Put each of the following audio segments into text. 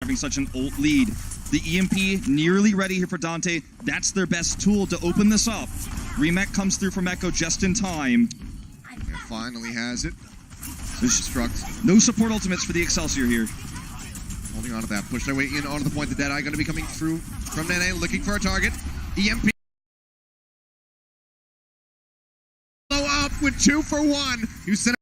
having such an ult lead. The EMP nearly ready here for Dante. That's their best tool to open this up. Remech comes through from Echo just in time. And finally has it. Destruct. No support ultimates for the Excelsior here. Holding on to that. Push their way in onto the point. The Deadeye going to be coming through from Nene, looking for a target. EMP. Blow up with 2 for 1. Houston.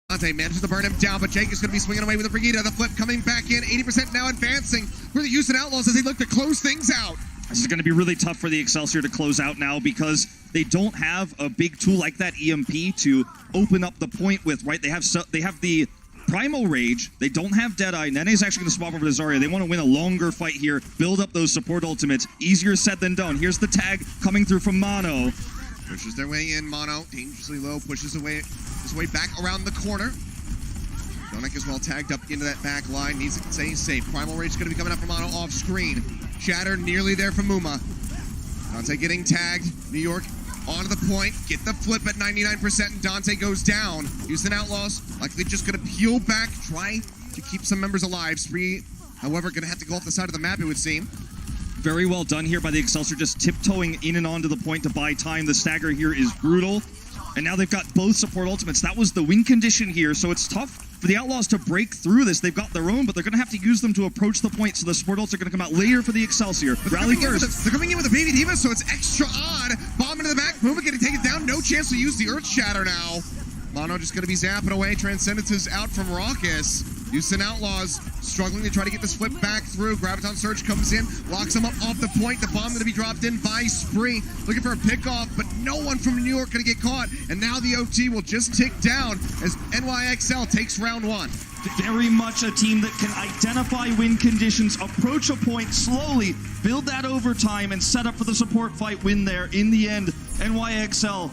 Dante manages to burn him down, but Jake is going to be swinging away with the Brigida. The flip coming back in. 80% now advancing for the Houston Outlaws as they look to close things out. This is going to be really tough for the Excelsior to close out now because they don't have a big tool like that EMP to open up the point with, right? They have the Primal Rage. They don't have Deadeye. Nene's actually going to swap over to Zarya. They want to win a longer fight here, build up those support ultimates. Easier said than done. Here's the tag coming through from Mono. Pushes their way in. Mono, dangerously low, pushes his way back around the corner. Donek is well tagged up into that back line. Needs to stay safe. Primal Rage is going to be coming up from Mono off screen. Shatter nearly there from Muma. Dante getting tagged. New York onto the point. Get the flip at 99%, and Dante goes down. Houston Outlaws likely just going to peel back, try to keep some members alive. Spree, however, going to have to go off the side of the map, it would seem. Very well done here by the Excelsior, just tiptoeing in and onto the point to buy time. The stagger here is brutal. And now they've got both support ultimates. That was the win condition here, so it's tough for the Outlaws to break through this. They've got their own, but they're going to have to use them to approach the point, so the support ults are going to come out later for the Excelsior. Rally first. They're coming in with a Baby Diva, so it's extra odd. Bomb into the back. Muma getting taken down. No chance to use the Earth Shatter now. Mono just going to be zapping away. Transcendence is out from Raucus. Houston Outlaws struggling to try to get this flip back through. Graviton Surge comes in, locks him up off the point. The bomb going to be dropped in by Spree. Looking for a pickoff, but no one from New York going to get caught. And now the OT will just tick down as NYXL takes round 1. Very much a team that can identify win conditions, approach a point slowly, build that overtime, and set up for the support fight win there. In the end, NYXL,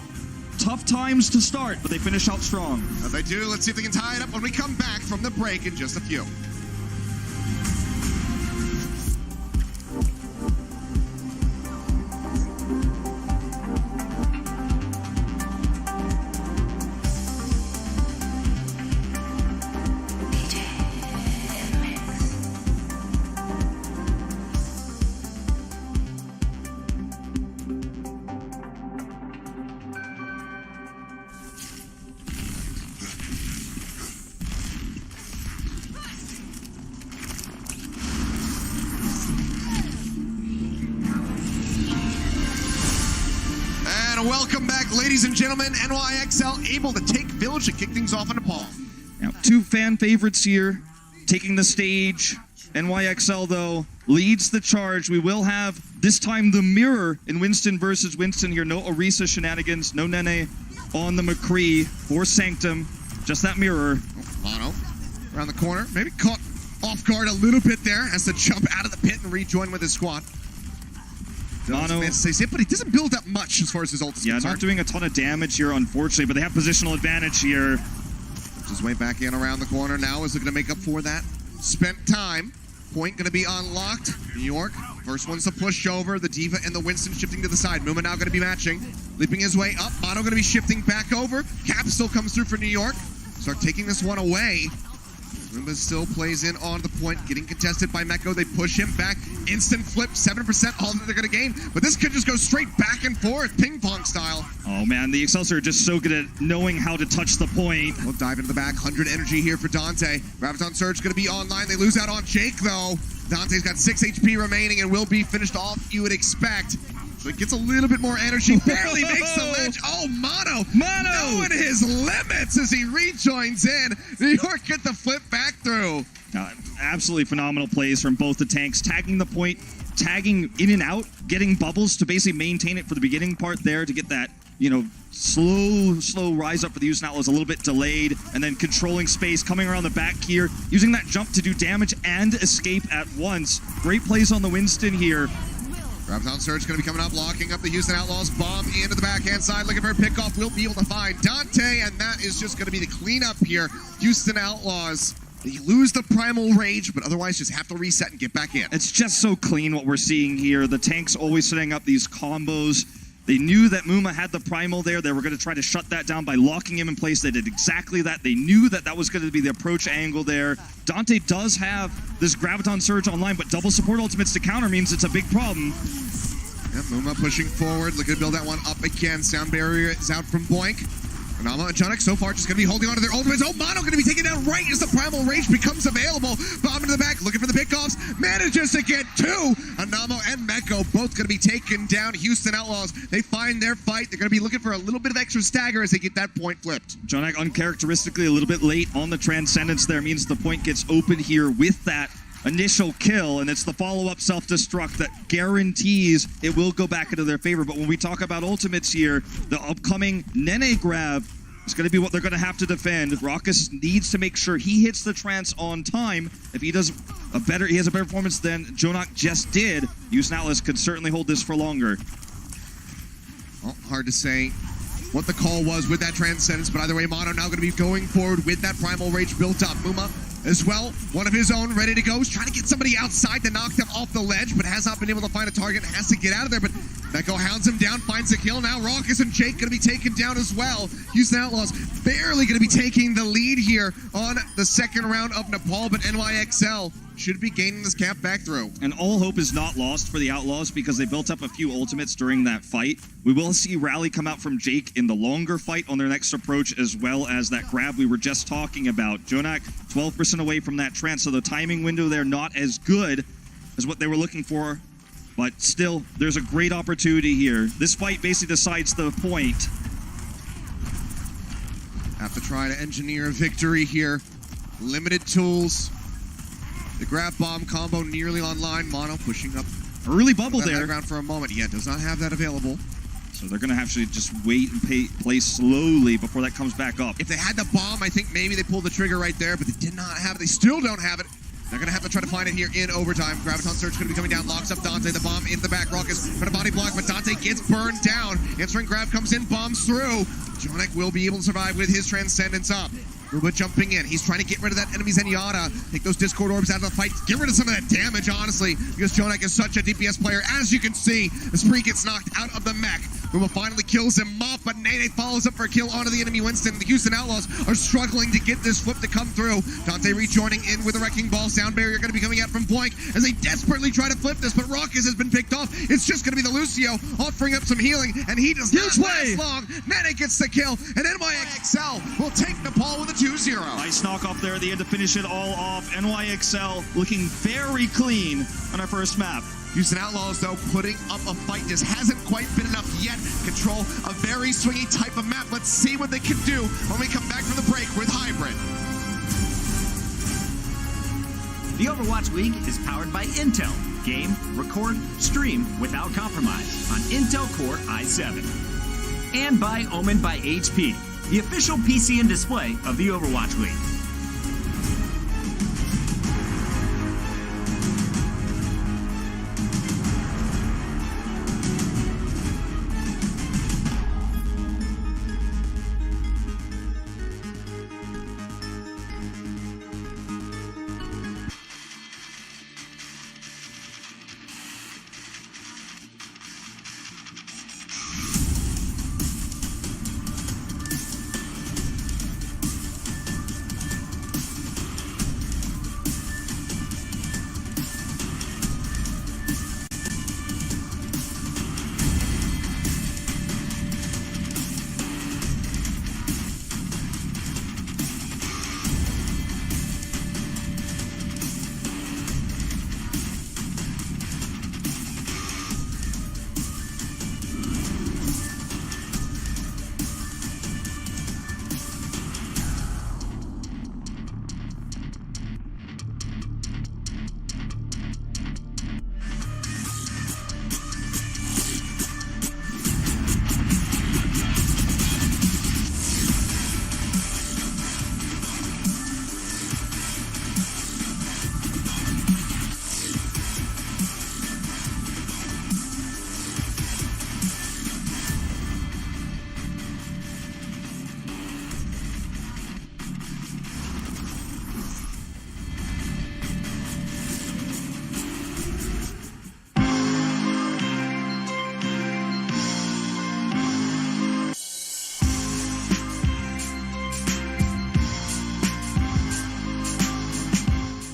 tough times to start, but they finish out strong. As they do, let's see if they can tie it up when we come back from the break in just a few. Welcome back, ladies and gentlemen. NYXL able to take Village and kick things off in Nepal. Now, 2 fan favorites here, taking the stage. NYXL, though, leads the charge. We will have, this time, the mirror in Winston versus Winston here. No Orisa shenanigans, no Nene on the McCree for Sanctum. Just that mirror. Mono around the corner. Maybe caught off guard a little bit there. Has to jump out of the pit and rejoin with his squad. Mono, but he doesn't build up much as far as his ult is concerned. Not doing a ton of damage here, unfortunately, but they have positional advantage here. Just way back in around the corner now is looking to make up for that spent time. Point going to be unlocked. New York, first one's to push over. The Diva and the Winston shifting to the side. Muma now going to be matching. Leaping his way up. Mono going to be shifting back over. Cap still comes through for New York. Start taking this one away. Roomba still plays in on the point, getting contested by Meko. They push him back. Instant flip, 7% all that they're going to gain. But this could just go straight back and forth, ping pong style. Oh man, the Excelsior are just so good at knowing how to touch the point. We'll dive into the back. 100 energy here for Dante. Graviton Surge going to be online. They lose out on Jake, though. Dante's got 6 HP remaining and will be finished off, you would expect. So he gets a little bit more energy. Barely makes the ledge. Oh, Mono knowing his limits as he rejoins in. New York get the flip back through. Absolutely phenomenal plays from both the tanks. Tagging the point, tagging in and out, getting bubbles to basically maintain it for the beginning part there to get that, you know, slow rise up for the Houston Outlaws, a little bit delayed, and then controlling space, coming around the back here, using that jump to do damage and escape at once. Great plays on the Winston here. Graviton Surge going to be coming up, locking up the Houston Outlaws. Bomb into the backhand side, looking for a pickoff. Will be able to find Dante, and that is just going to be the cleanup here. Houston Outlaws, they lose the Primal Rage, but otherwise just have to reset and get back in. It's just so clean what we're seeing here. The tanks always setting up these combos, They knew that Muma had the primal there. They were going to try to shut that down by locking him in place. They did exactly that. They knew that that was going to be the approach angle there. Dante does have this Graviton Surge online, but double support ultimates to counter means it's a big problem. Yep, Muma pushing forward, looking to build that one up again. Sound barrier is out from Boink. Anamo and Jonik so far just going to be holding on to their ultimates. Oh, Mono going to be taken down right as the Primal Rage becomes available. Bomb into the back, looking for the pickoffs. Manages to get two. Anamo and Meko both going to be taken down. Houston Outlaws, they find their fight. They're going to be looking for a little bit of extra stagger as they get that point flipped. Jonik uncharacteristically a little bit late on the Transcendence there. Means the point gets open here with that initial kill, and it's the follow-up self-destruct that guarantees it will go back into their favor. But when we talk about ultimates here, the upcoming Nene grab is going to be what they're going to have to defend. Raucus needs to make sure he hits the trance on time. If he does he has a better performance than Jonak just did, Houston Atlas could certainly hold this for longer. Well, hard to say what the call was with that Transcendence, but either way, Mono now going to be going forward with that Primal Rage built up. Muma as well, one of his own ready to go. He's trying to get somebody outside to knock them off the ledge, but has not been able to find a target, has to get out of there, but Meko hounds him down, finds a kill. Now Raucus and Jake going to be taken down as well. Houston Outlaws barely going to be taking the lead here on the second round of Nepal, but NYXL should be gaining this cap back through. And all hope is not lost for the Outlaws because they built up a few ultimates during that fight. We will see Rally come out from Jake in the longer fight on their next approach, as well as that grab we were just talking about. Jonak 12% away from that trance, so the timing window there not as good as what they were looking for. But still, there's a great opportunity here. This fight basically decides the point. Have to try to engineer a victory here. Limited tools. The grab bomb combo nearly online. Mono pushing up. Early bubble that there. Ground for a moment. Yeah, does not have that available. So they're going to have to just wait and play slowly before that comes back up. If they had the bomb, I think maybe they pulled the trigger right there, but they did not have it. They still don't have it. They're going to have to try to find it here in overtime. Graviton Surge going to be coming down, locks up Dante. The bomb in the back. Raucus trying to body block, but Dante gets burned down. Answering grab comes in, bombs through. Jonik will be able to survive with his Transcendence up. Ruba jumping in. He's trying to get rid of that enemy Zenyatta. Take those Discord orbs out of the fight. Get rid of some of that damage, honestly, because Jonik is such a DPS player. As you can see, the Spree gets knocked out of the mech. Ruba finally kills him off, but Nene follows up for a kill onto the enemy Winston. The Houston Outlaws are struggling to get this flip to come through. Dante rejoining in with a Wrecking Ball. Sound barrier going to be coming out from Boink as they desperately try to flip this, but Raucus has been picked off. It's just going to be the Lucio offering up some healing, and he does not last long. Nene gets the kill, and NYXL will take Nepal with a 2-0. Nice knock off there at the end to finish it all off. NYXL looking very clean on our first map. Houston Outlaws, though, putting up a fight. Just hasn't quite been enough yet. Control a very swingy type of map. Let's see what they can do when we come back from the break with Hybrid. The Overwatch League is powered by Intel. Game, record, stream without compromise on Intel Core i7. And by Omen by HP, the official PC and display of the Overwatch League.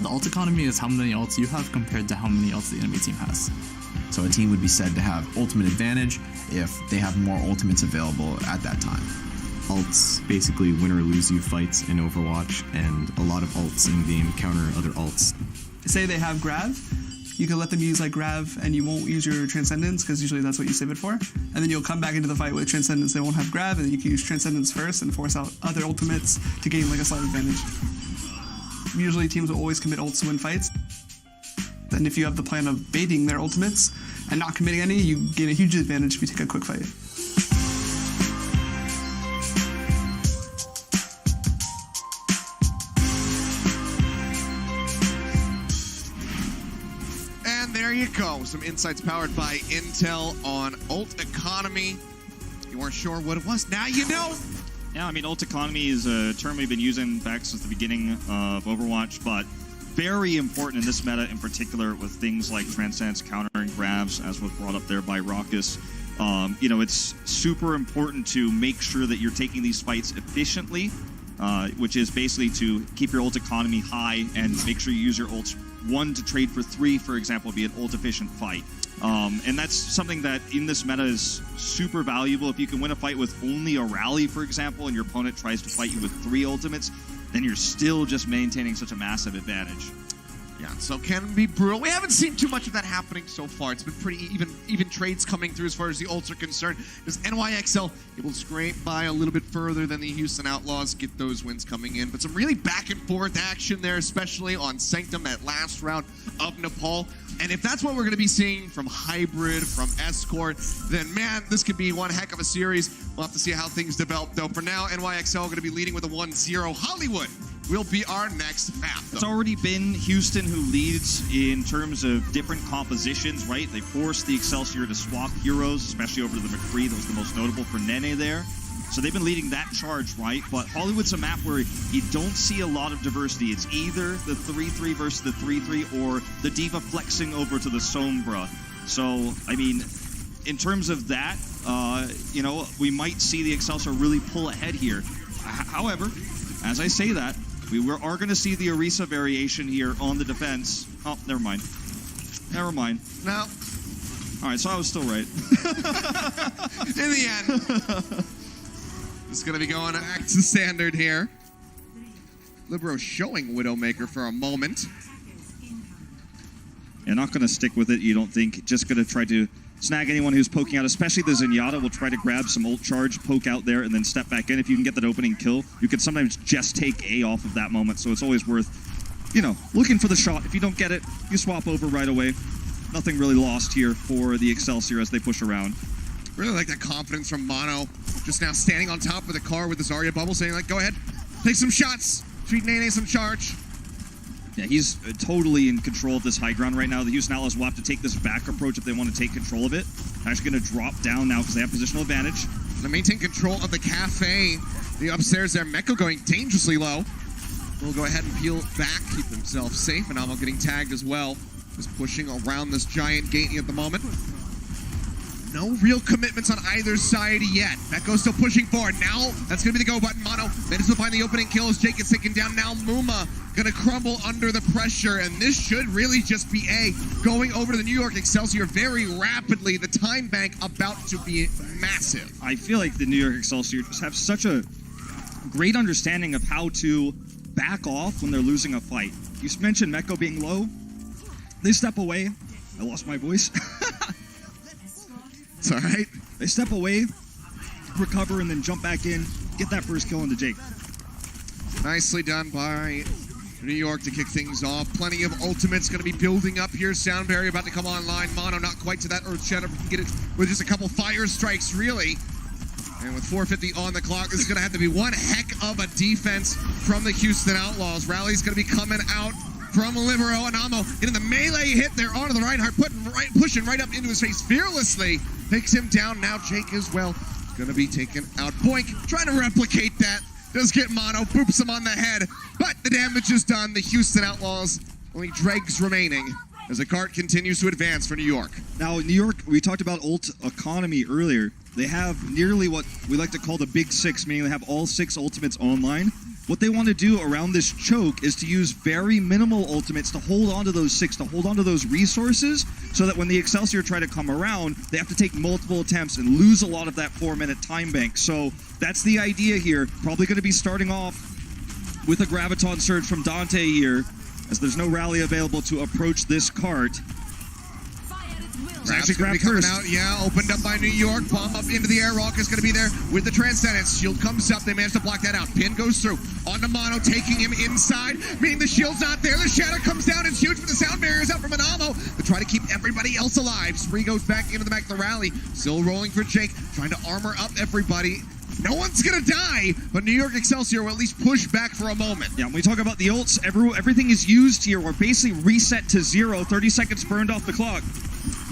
the ult economy is how many ults you have compared to how many ults the enemy team has. So a team would be said to have ultimate advantage if they have more ultimates available at that time. Ults basically win or lose you fights in Overwatch, and a lot of ults in game counter other ults. Say they have Grav, you can let them use like Grav and you won't use your Transcendence because usually that's what you save it for. And then you'll come back into the fight with Transcendence, they won't have Grav, and then you can use Transcendence first and force out other ultimates to gain like a slight advantage. Usually teams will always commit ults to win fights. And if you have the plan of baiting their ultimates and not committing any, you gain a huge advantage if you take a quick fight. And there you go. Some insights powered by Intel on ult economy. You weren't sure what it was. Now you know. Yeah, I mean, ult economy is a term we've been using back since the beginning of Overwatch, but very important in this meta in particular with things like Transcendence, countering grabs, as was brought up there by Raucus. You know, it's super important to make sure that you're taking these fights efficiently, which is basically to keep your ult economy high and make sure you use your ults 1 to trade for 3, for example, be an ult efficient fight. And that's something that in this meta is super valuable. If you can win a fight with only a rally, for example, and your opponent tries to fight you with 3 ultimates, then you're still just maintaining such a massive advantage. Yeah, so can be brutal. We haven't seen too much of that happening so far. It's been pretty even trades coming through as far as the ults are concerned. Because NYXL able to scrape by a little bit further than the Houston Outlaws, get those wins coming in. But some really back and forth action there, especially on Sanctum, that last round of Nepal. And if that's what we're going to be seeing from Hybrid, from Escort, then man, this could be one heck of a series. We'll have to see how things develop, though. For now, NYXL going to be leading with a 1-0. Hollywood will be our next map, though. It's already been Houston who leads in terms of different compositions, right? They forced the Excelsior to swap heroes, especially over to the McCree. That was the most notable for Nene there. So they've been leading that charge, right? But Hollywood's a map where you don't see a lot of diversity. It's either the 3-3 versus the 3-3 or the D.Va flexing over to the Sombra. So, I mean, in terms of that, you know, we might see the Excelsior really pull ahead here. However, as I say that, we are going to see the Orisa variation here on the defense. Oh, never mind. Never mind. No. All right, so I was still right. In the end. It's going to be going back to standard here. Libero showing Widowmaker for a moment. Yeah, not going to stick with it, you don't think. Just going to try to snag anyone who's poking out, especially the Zenyatta will try to grab some ult charge, poke out there, and then step back in. If you can get that opening kill, you can sometimes just take A off of that moment, so it's always worth, you know, looking for the shot. If you don't get it, you swap over right away. Nothing really lost here for the Excelsior as they push around. Really like that confidence from Mono. Just now standing on top of the car with the Zarya bubble, saying like, go ahead, take some shots. Treat Nene some charge. Yeah, he's totally in control of this high ground right now. The Houston Outlaws will have to take this back approach if they want to take control of it. Actually going to drop down now because they have positional advantage. To maintain control of the cafe. The upstairs there, Meko going dangerously low. We'll go ahead and peel back, keep himself safe. Anamo getting tagged as well. Just pushing around this giant gate at the moment. No real commitments on either side yet. Meko's still pushing forward. Now, that's going to be the go button. Mono manages to find the opening kill as Jake gets taken down. Now Muma going to crumble under the pressure, and this should really just be A. Going over to the New York Excelsior very rapidly. The time bank about to be massive. I feel like the New York Excelsior just have such a great understanding of how to back off when they're losing a fight. You mentioned Meko being low. They step away. I lost my voice. It's all right. They step away, recover, and then jump back in, get that first kill into Jake. Nicely done by New York to kick things off. Plenty of ultimates going to be building up here. Sound barrier about to come online. Mono not quite to that Earth Shatter. We can get it with just a couple fire strikes, really. And with 4:50 on the clock, this is going to have to be one heck of a defense from the Houston Outlaws. Rally's going to be coming out from Libero. Anamo getting the melee hit there onto the Reinhardt, pushing right up into his face fearlessly. Takes him down. Now Jake as well going to be taken out. Boink, trying to replicate that. Does get Mono, boops him on the head. But the damage is done. The Houston Outlaws, only dregs remaining as the cart continues to advance for New York. Now, New York, we talked about ult economy earlier. They have nearly what we like to call the big six, meaning they have all 6 ultimates online. what they want to do around this choke is to use very minimal ultimates to hold on to those 6, to hold on to those resources, so that when the Excelsior try to come around, they have to take multiple attempts and lose a lot of that 4-minute time bank. So that's the idea here. Probably going to be starting off with a Graviton Surge from Dante here, as there's no rally available to approach this cart. Grab's going to be coming out. Yeah, opened up by New York. Bomb up into the air. Rock is going to be there with the Transcendence. Shield comes up. They manage to block that out. Pin goes through. On to Mono, taking him inside, meaning the shield's not there. The Shatter comes down. It's huge, but the sound barrier's out from Anamo. They try to keep everybody else alive. Spree goes back into the back of the rally. Still rolling for Jake, trying to armor up everybody. No one's going to die, but New York Excelsior will at least push back for a moment. Yeah, when we talk about the ults, everything is used here. We're basically reset to 0. 30 seconds burned off the clock.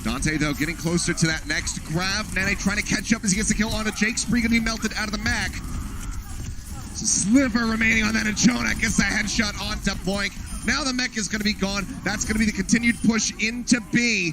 Dante, though, getting closer to that next grab. Nene trying to catch up as he gets the kill onto Jake. Spree going to be melted out of the mech. It's a sliver remaining on that, and Jonak gets the headshot onto Boink. Now the mech is going to be gone. That's going to be the continued push into B.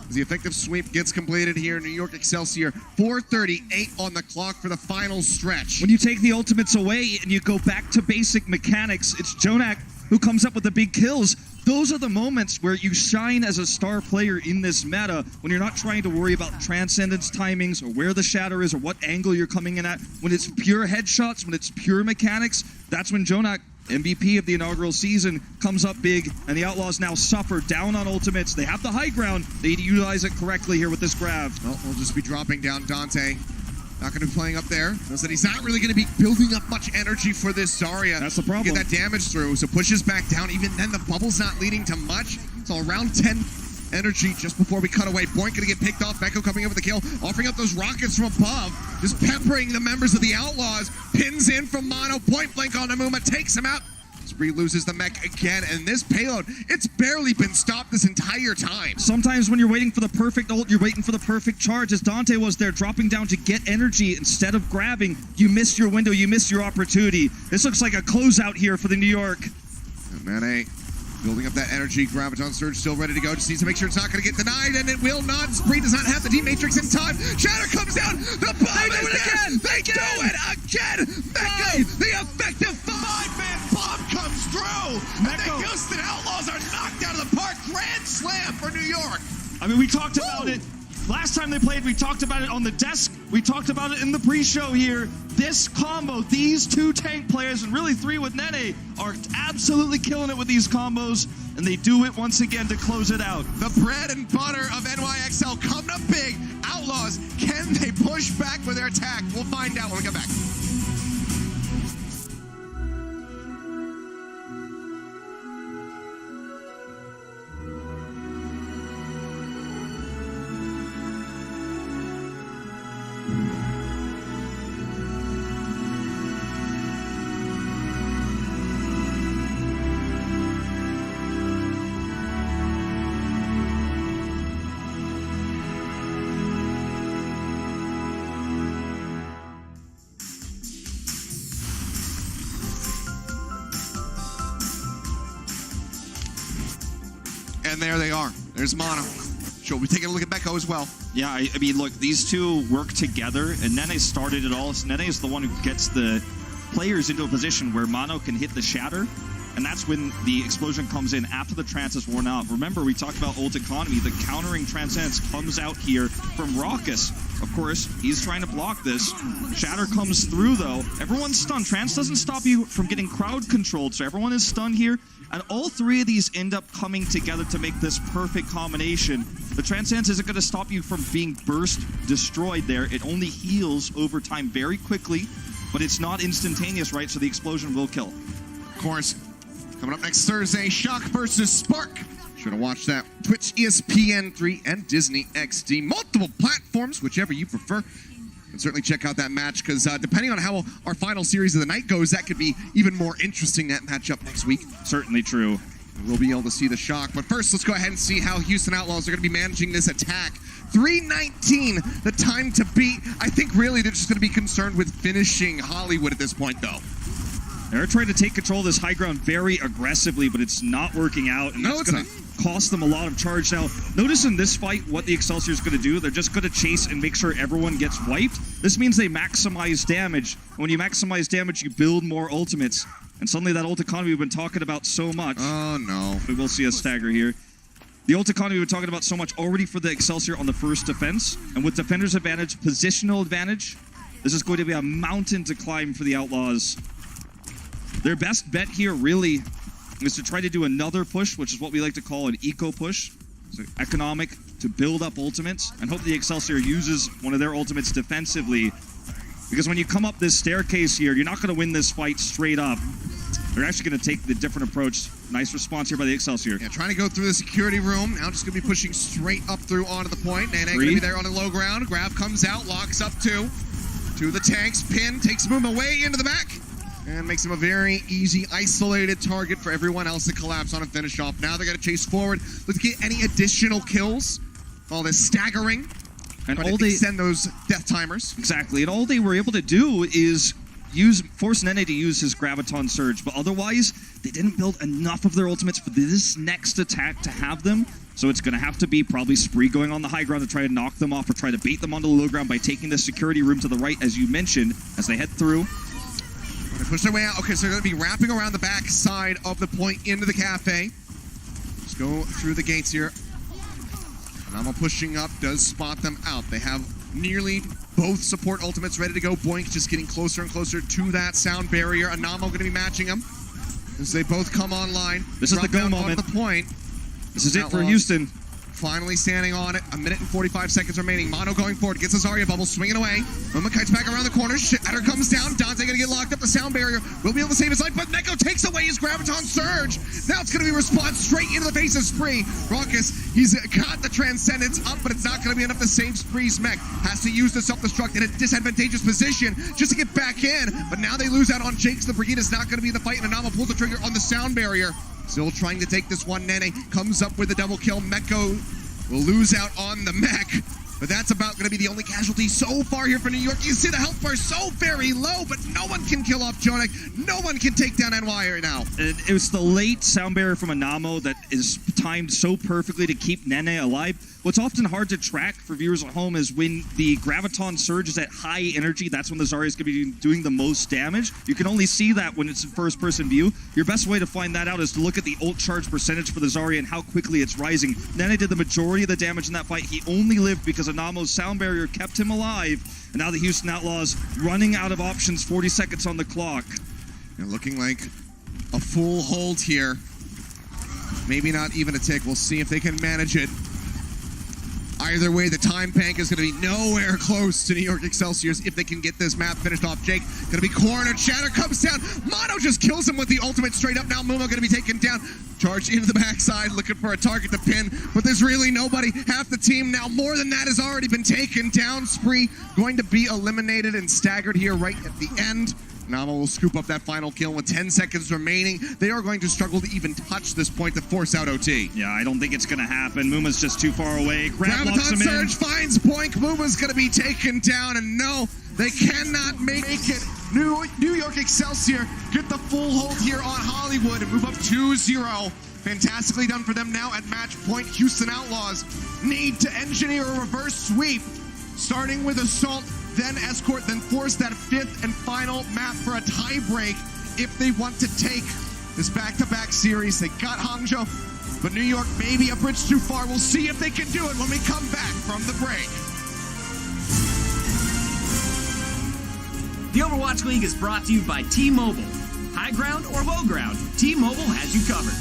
As the effective sweep gets completed here, New York Excelsior, 4:38 on the clock for the final stretch. When you take the ultimates away and you go back to basic mechanics, it's Jonak who comes up with the big kills. Those are the moments where you shine as a star player in this meta, when you're not trying to worry about Transcendence timings or where the Shatter is or what angle you're coming in at. When it's pure headshots, when it's pure mechanics, that's when Jonak, MVP of the inaugural season, comes up big, and the Outlaws now suffer down on ultimates. They have the high ground. They utilize it correctly here with this grab. Well, we'll just be dropping down Dante. Not going to be playing up there. Knows that he's not really going to be building up much energy for this Zarya. That's the problem. Get that damage through, so pushes back down. Even then, the bubble's not leading to much. So around 10 energy just before we cut away. Boink going to get picked off. Beko coming in with the kill, offering up those rockets from above. Just peppering the members of the Outlaws. Pins in from Mono. Point blank on Amuma. Takes him out. Spree loses the mech again, and this payload, it's barely been stopped this entire time. Sometimes when you're waiting for the perfect ult, you're waiting for the perfect charge. As Dante was there, dropping down to get energy instead of grabbing, you missed your window, you missed your opportunity. This looks like a closeout here for the New York. And Nene building up that energy. Graviton Surge still ready to go. Just needs to make sure it's not going to get denied, and it will not. Spree does not have the D-Matrix in time. Shatter comes down. The bomb They do it again. They do it again. Mecco, the effective 5-man bomb comes through. And the Houston Outlaws are knocked out of the park. Grand slam for New York. I mean, we talked about it. Last time they played, we talked about it on the desk. We talked about it in the pre-show here. This combo, these two tank players, and really 3 with Nene, are absolutely killing it with these combos, and they do it once again to close it out. The bread and butter of NYXL coming up big. Outlaws, can they push back with their attack? We'll find out when we come back. And there they are. There's Mono. Sure, we're taking a look at Beko as well. Yeah, I mean, look, these two work together, and Nene started it all. So Nene is the one who gets the players into a position where Mono can hit the Shatter, and that's when the explosion comes in after the trance is worn out. Remember, we talked about ult economy. The countering Transcendence comes out here from Raucus. Of course, he's trying to block this. Shatter comes through, though. Everyone's stunned. Trance doesn't stop you from getting crowd controlled, so everyone is stunned here. And all 3 of these end up coming together to make this perfect combination. The Transcendence isn't going to stop you from being burst destroyed there. It only heals over time very quickly, but it's not instantaneous, right? So the explosion will kill. Of course, coming up next Thursday, Shock versus Spark. Sure to watch that. Twitch, ESPN3, and Disney XD. Multiple platforms, whichever you prefer. And certainly check out that match, because depending on how our final series of the night goes, that could be even more interesting, that matchup next week. Certainly true. We'll be able to see the Shock. But first, let's go ahead and see how Houston Outlaws are going to be managing this attack. 3:19, the time to beat. I think really they're just going to be concerned with finishing Hollywood at this point, though. They're trying to take control of this high ground very aggressively, but it's not working out, and that's going to cost them a lot of charge. Now, notice in this fight what the Excelsior is going to do. They're just going to chase and make sure everyone gets wiped. This means they maximize damage. When you maximize damage, you build more ultimates. And suddenly that ult economy we've been talking about so much. Oh, no. We will see a stagger here. The ult economy we've been talking about so much already for the Excelsior on the first defense. And with defender's advantage, positional advantage, this is going to be a mountain to climb for the Outlaws. Their best bet here really is to try to do another push, which is what we like to call an eco push. So economic to build up ultimates and hope the Excelsior uses one of their ultimates defensively. Because when you come up this staircase here, you're not going to win this fight straight up. They're actually going to take the different approach. Nice response here by the Excelsior. Yeah, trying to go through the security room. Now just going to be pushing straight up through onto the point. Nene going to be there on the low ground. Grab comes out, locks up two. To the tanks. Pin takes Mooma way into the back. And makes him a very easy, isolated target for everyone else to collapse on and finish off. Now they're going to chase forward. Look to get any additional kills. All this staggering. And all they extend those death timers. Exactly. And all they were able to do is force Nene to use his Graviton Surge. But otherwise, they didn't build enough of their ultimates for this next attack to have them. So it's going to have to be probably Spree going on the high ground to try to knock them off or try to bait them onto the low ground by taking the security room to the right, as you mentioned, as they head through. They push their way out. Okay, so they're going to be wrapping around the back side of the point into the cafe. Let's go through the gates here. Anamo pushing up does spot them out. They have nearly both support ultimates ready to go. Boink just getting closer and closer to that sound barrier. Anamo going to be matching them as they both come online. This is the go moment. The point. This is it for Houston. Finally standing on it. 1 minute and 45 seconds remaining. Mono going forward. Gets a Zarya bubble. Swinging away. Mooma kites back around the corner. Shatter comes down. Dante going to get locked up. The sound barrier will be able to save his life. But Neko takes away his Graviton Surge. Now it's going to be response straight into the face of Spree. Raucus, he's got the Transcendence up, but it's not going to be enough to save Spree's mech. Has to use the self-destruct in a disadvantageous position just to get back in. But now they lose out on Jakes. The Brigade is not going to be in the fight. And Anamo pulls the trigger on the sound barrier. Still trying to take this one. Nene comes up with a double kill. Meko will lose out on the mech, but that's about going to be the only casualty so far here for New York. You see the health bar so very low, but no one can kill off Jonik. No one can take down NY right now. It was the late sound barrier from Anamo that is timed so perfectly to keep Nene alive. What's often hard to track for viewers at home is when the Graviton Surge is at high energy, that's when the Zarya is going to be doing the most damage. You can only see that when it's in first-person view. Your best way to find that out is to look at the ult charge percentage for the Zarya and how quickly it's rising. Nene did the majority of the damage in that fight. He only lived because Anamo's sound barrier kept him alive. And now the Houston Outlaws running out of options, 40 seconds on the clock. And looking like a full hold here. Maybe not even a tick. We'll see if they can manage it. Either way, the time bank is going to be nowhere close to New York Excelsior's if they can get this map finished off. Jake going to be cornered. Shatter comes down. Mono just kills him with the ultimate straight up. Now Mooma going to be taken down. Charge into the backside, looking for a target to pin, but there's really nobody. Half the team now, more than that, has already been taken down. Spree going to be eliminated and staggered here right at the end. Anamo will scoop up that final kill with 10 seconds remaining. They are going to struggle to even touch this point to force out OT. Yeah, I don't think it's going to happen. Mooma's just too far away. Grab locks him in. Surge finds Boink. Mooma's going to be taken down, and no, they cannot make it. New York Excelsior get the full hold here on Hollywood and move up 2-0. Fantastically done for them now at match point. Houston Outlaws need to engineer a reverse sweep, starting with Assault, then Escort, then force that fifth and final map for a tie break if they want to take this back-to-back series. They got Hangzhou, but New York may be a bridge too far. We'll see if they can do it when we come back from the break. The Overwatch League is brought to you by T-Mobile. High ground or low ground, T-Mobile has you covered.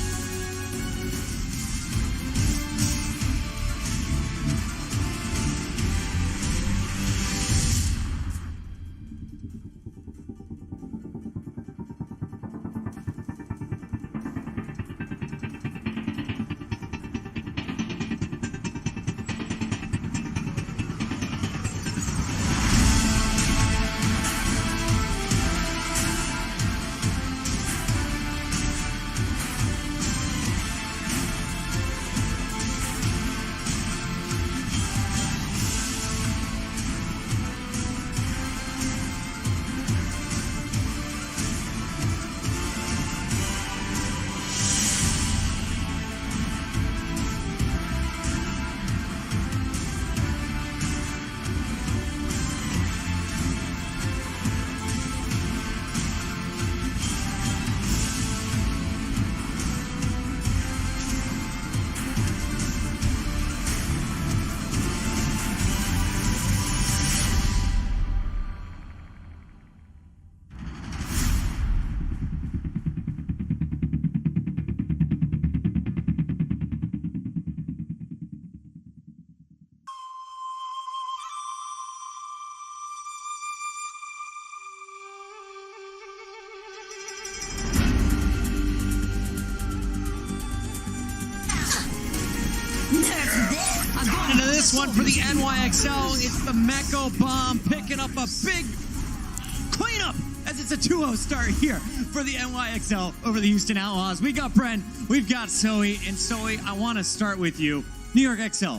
this one for the NYXL. It's the Meko Bomb picking up a big cleanup as it's a 2-0 start here for the NYXL over the Houston Outlaws. We got Bren, we've got Zoe, and Zoe, I want to start with you. New York XL,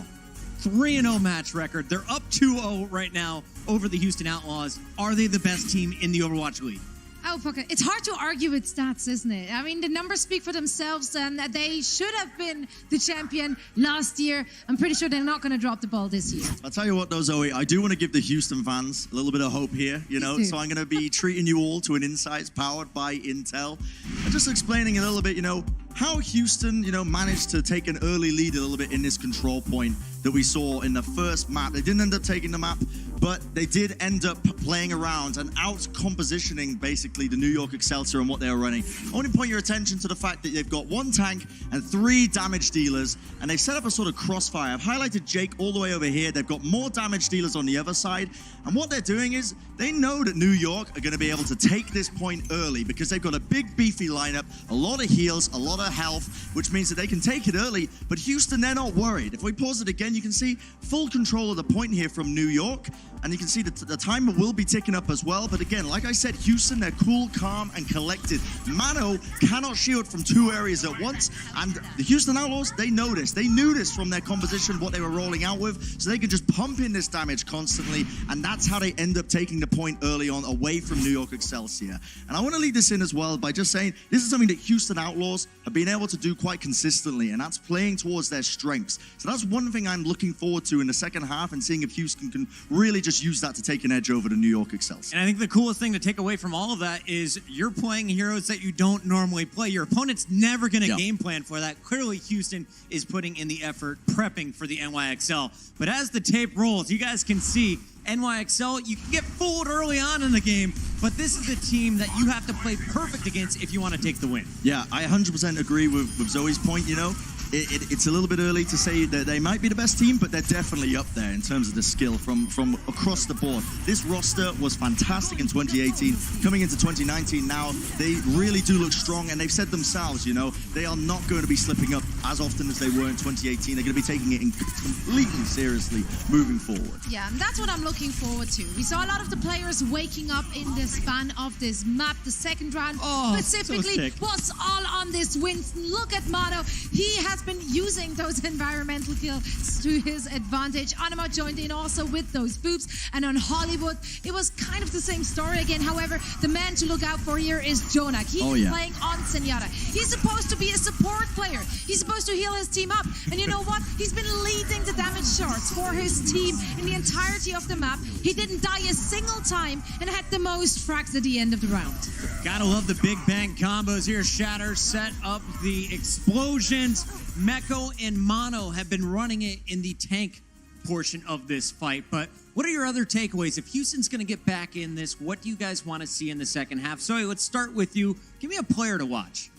3-0 match record. They're up 2-0 right now over the Houston Outlaws. Are they the best team in the Overwatch League? Oh, fuck it. It's hard to argue with stats, isn't it? I mean, the numbers speak for themselves, and they should have been the champion last year. I'm pretty sure they're not going to drop the ball this year. I'll tell you what, though, Zoe, I do want to give the Houston fans a little bit of hope here, you know, so I'm going to be treating you all to an Insights powered by Intel. And just explaining a little bit, you know, how Houston, you know, managed to take an early lead a little bit in this control point that we saw in the first map. They didn't end up taking the map, but they did end up playing around and out-compositioning, basically, the New York Excelsior and what they were running. I want to point your attention to the fact that they've got 1 tank and 3 damage dealers, and they've set up a sort of crossfire. I've highlighted Jake all the way over here. They've got more damage dealers on the other side, and what they're doing is they know that New York are going to be able to take this point early because they've got a big, beefy lineup, a lot of heals, a lot of health, which means that they can take it early, but Houston, they're not worried. If we pause it again, you can see full control of the point here from New York, and you can see that the timer will be ticking up as well. But again, like I said, Houston, they're cool, calm, and collected. Mano cannot shield from 2 areas at once, and the Houston Outlaws, they know this. They knew this from their composition, what they were rolling out with, so they could just pump in this damage constantly, and that's how they end up taking the point early on away from New York Excelsior. And I want to lead this in as well by just saying this is something that Houston Outlaws have been able to do quite consistently, and that's playing towards their strengths. So that's one thing I'm looking forward to in the second half, and seeing if Houston can really just use that to take an edge over the New York Excelsior. And I think the coolest thing to take away from all of that is you're playing heroes that you don't normally play. Your opponent's never going to game plan for that. Clearly, Houston is putting in the effort, prepping for the NYXL. But as the tape rolls, you guys can see NYXL, you can get fooled early on in the game, but this is a team that you have to play perfect against if you want to take the win. Yeah, I 100% agree with Zoe's point, you know. It's a little bit early to say that they might be the best team, but they're definitely up there in terms of the skill from across the board. This roster was fantastic in 2018. Coming into 2019 now, they really do look strong, and they've said themselves, you know, they are not going to be slipping up as often as they were in 2018. They're going to be taking it completely seriously moving forward. Yeah, and that's what I'm looking forward to. We saw a lot of the players waking up in the span of this map. The second round specifically was all on this Winston. Look at Mano. He has been using those environmental kills to his advantage. Anamo joined in also with those boops, and on Hollywood it was kind of the same story again. However, the man to look out for here is Jonak. He's playing on Zenyatta. He's supposed to be a support player. He's supposed to heal his team up, and you know what? He's been leading the damage charts for his team in the entirety of the map. He didn't die a single time and had the most frags at the end of the round. Gotta love the big bang combos here. Shatter set up the explosions. Meko and Mano have been running it in the tank portion of this fight, but what are your other takeaways? If Houston's going to get back in this, what do you guys want to see in the second half? Zoe, let's start with you. Give me a player to watch.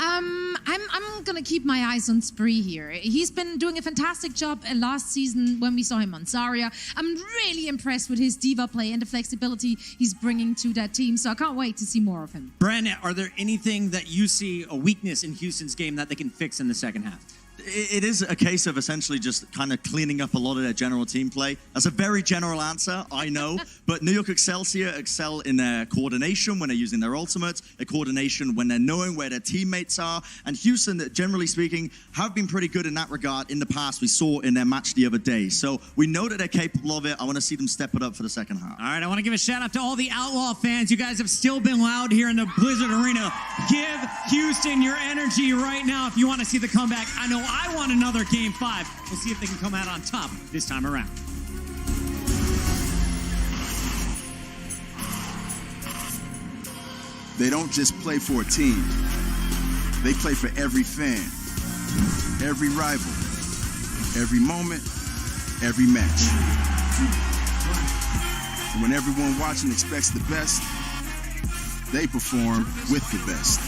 I'm gonna keep my eyes on Spree here. He's been doing a fantastic job last season when we saw him on Zarya. I'm really impressed with his diva play and the flexibility he's bringing to that team, so I can't wait to see more of him. Bren, are there anything that you see a weakness in Houston's game that they can fix in the second half? It is a case of essentially just kind of cleaning up a lot of their general team play. That's a very general answer, I know, but New York Excelsior excel in their coordination when they're using their ultimates, their coordination when they're knowing where their teammates are, and Houston, generally speaking, have been pretty good in that regard in the past. We saw in their match the other day, so we know that they're capable of it. I want to see them step it up for the second half. All right, I want to give a shout out to all the Outlaw fans. You guys have still been loud here in the Blizzard Arena. Give Houston your energy right now if you want to see the comeback. I know I want another Game 5. We'll see if they can come out on top this time around. They don't just play for a team. They play for every fan, every rival, every moment, every match. And when everyone watching expects the best, they perform with the best.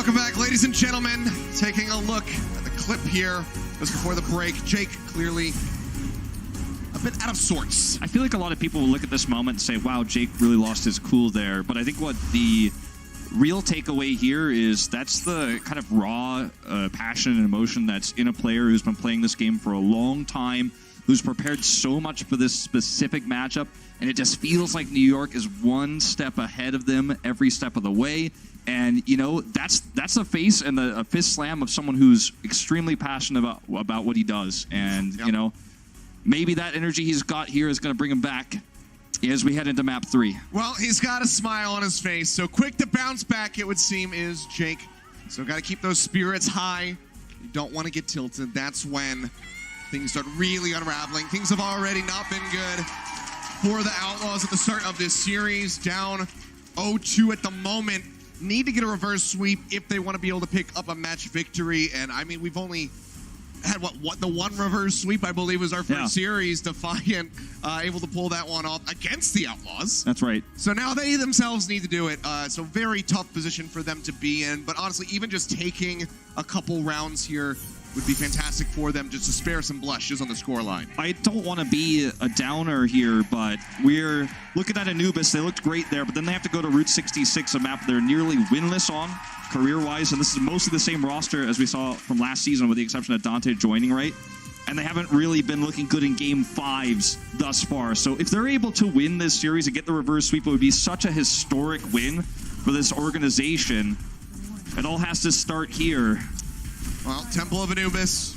Welcome back, ladies and gentlemen. Taking a look at the clip here just before the break. Jake clearly a bit out of sorts. I feel like a lot of people will look at this moment and say, wow, Jake really lost his cool there. But I think what the real takeaway here is that's the kind of raw passion and emotion that's in a player who's been playing this game for a long time, who's prepared so much for this specific matchup, and it just feels like New York is one step ahead of them every step of the way. And, you know, that's a face and a fist slam of someone who's extremely passionate about what he does. And, you know, maybe that energy he's got here is going to bring him back as we head into map 3. Well, he's got a smile on his face, so quick to bounce back, it would seem, is Jake. So got to keep those spirits high. You don't want to get tilted. That's when things start really unraveling. Things have already not been good for the Outlaws at the start of this series. Down 0-2 at the moment. Need to get a reverse sweep if they want to be able to pick up a match victory. And, I mean, we've only had, what the one reverse sweep, I believe, was our first series. Defiant able to pull that one off against the Outlaws. That's right. So now they themselves need to do it. So very tough position for them to be in. But honestly, even just taking a couple rounds here would be fantastic for them just to spare some blushes on the scoreline. I don't want to be a downer here, but we're looking at Anubis. They looked great there, but then they have to go to Route 66, a map they're nearly winless on career-wise, and this is mostly the same roster as we saw from last season with the exception of Dante joining, right? And they haven't really been looking good in Game 5s thus far. So if they're able to win this series and get the reverse sweep, it would be such a historic win for this organization. It all has to start here. Well, Temple of Anubis,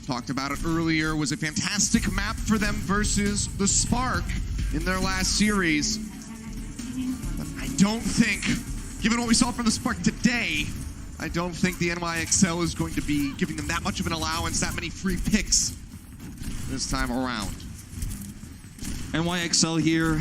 talked about it earlier, was a fantastic map for them versus the Spark in their last series. But I don't think, given what we saw from the Spark today, I don't think the NYXL is going to be giving them that much of an allowance, that many free picks this time around. NYXL here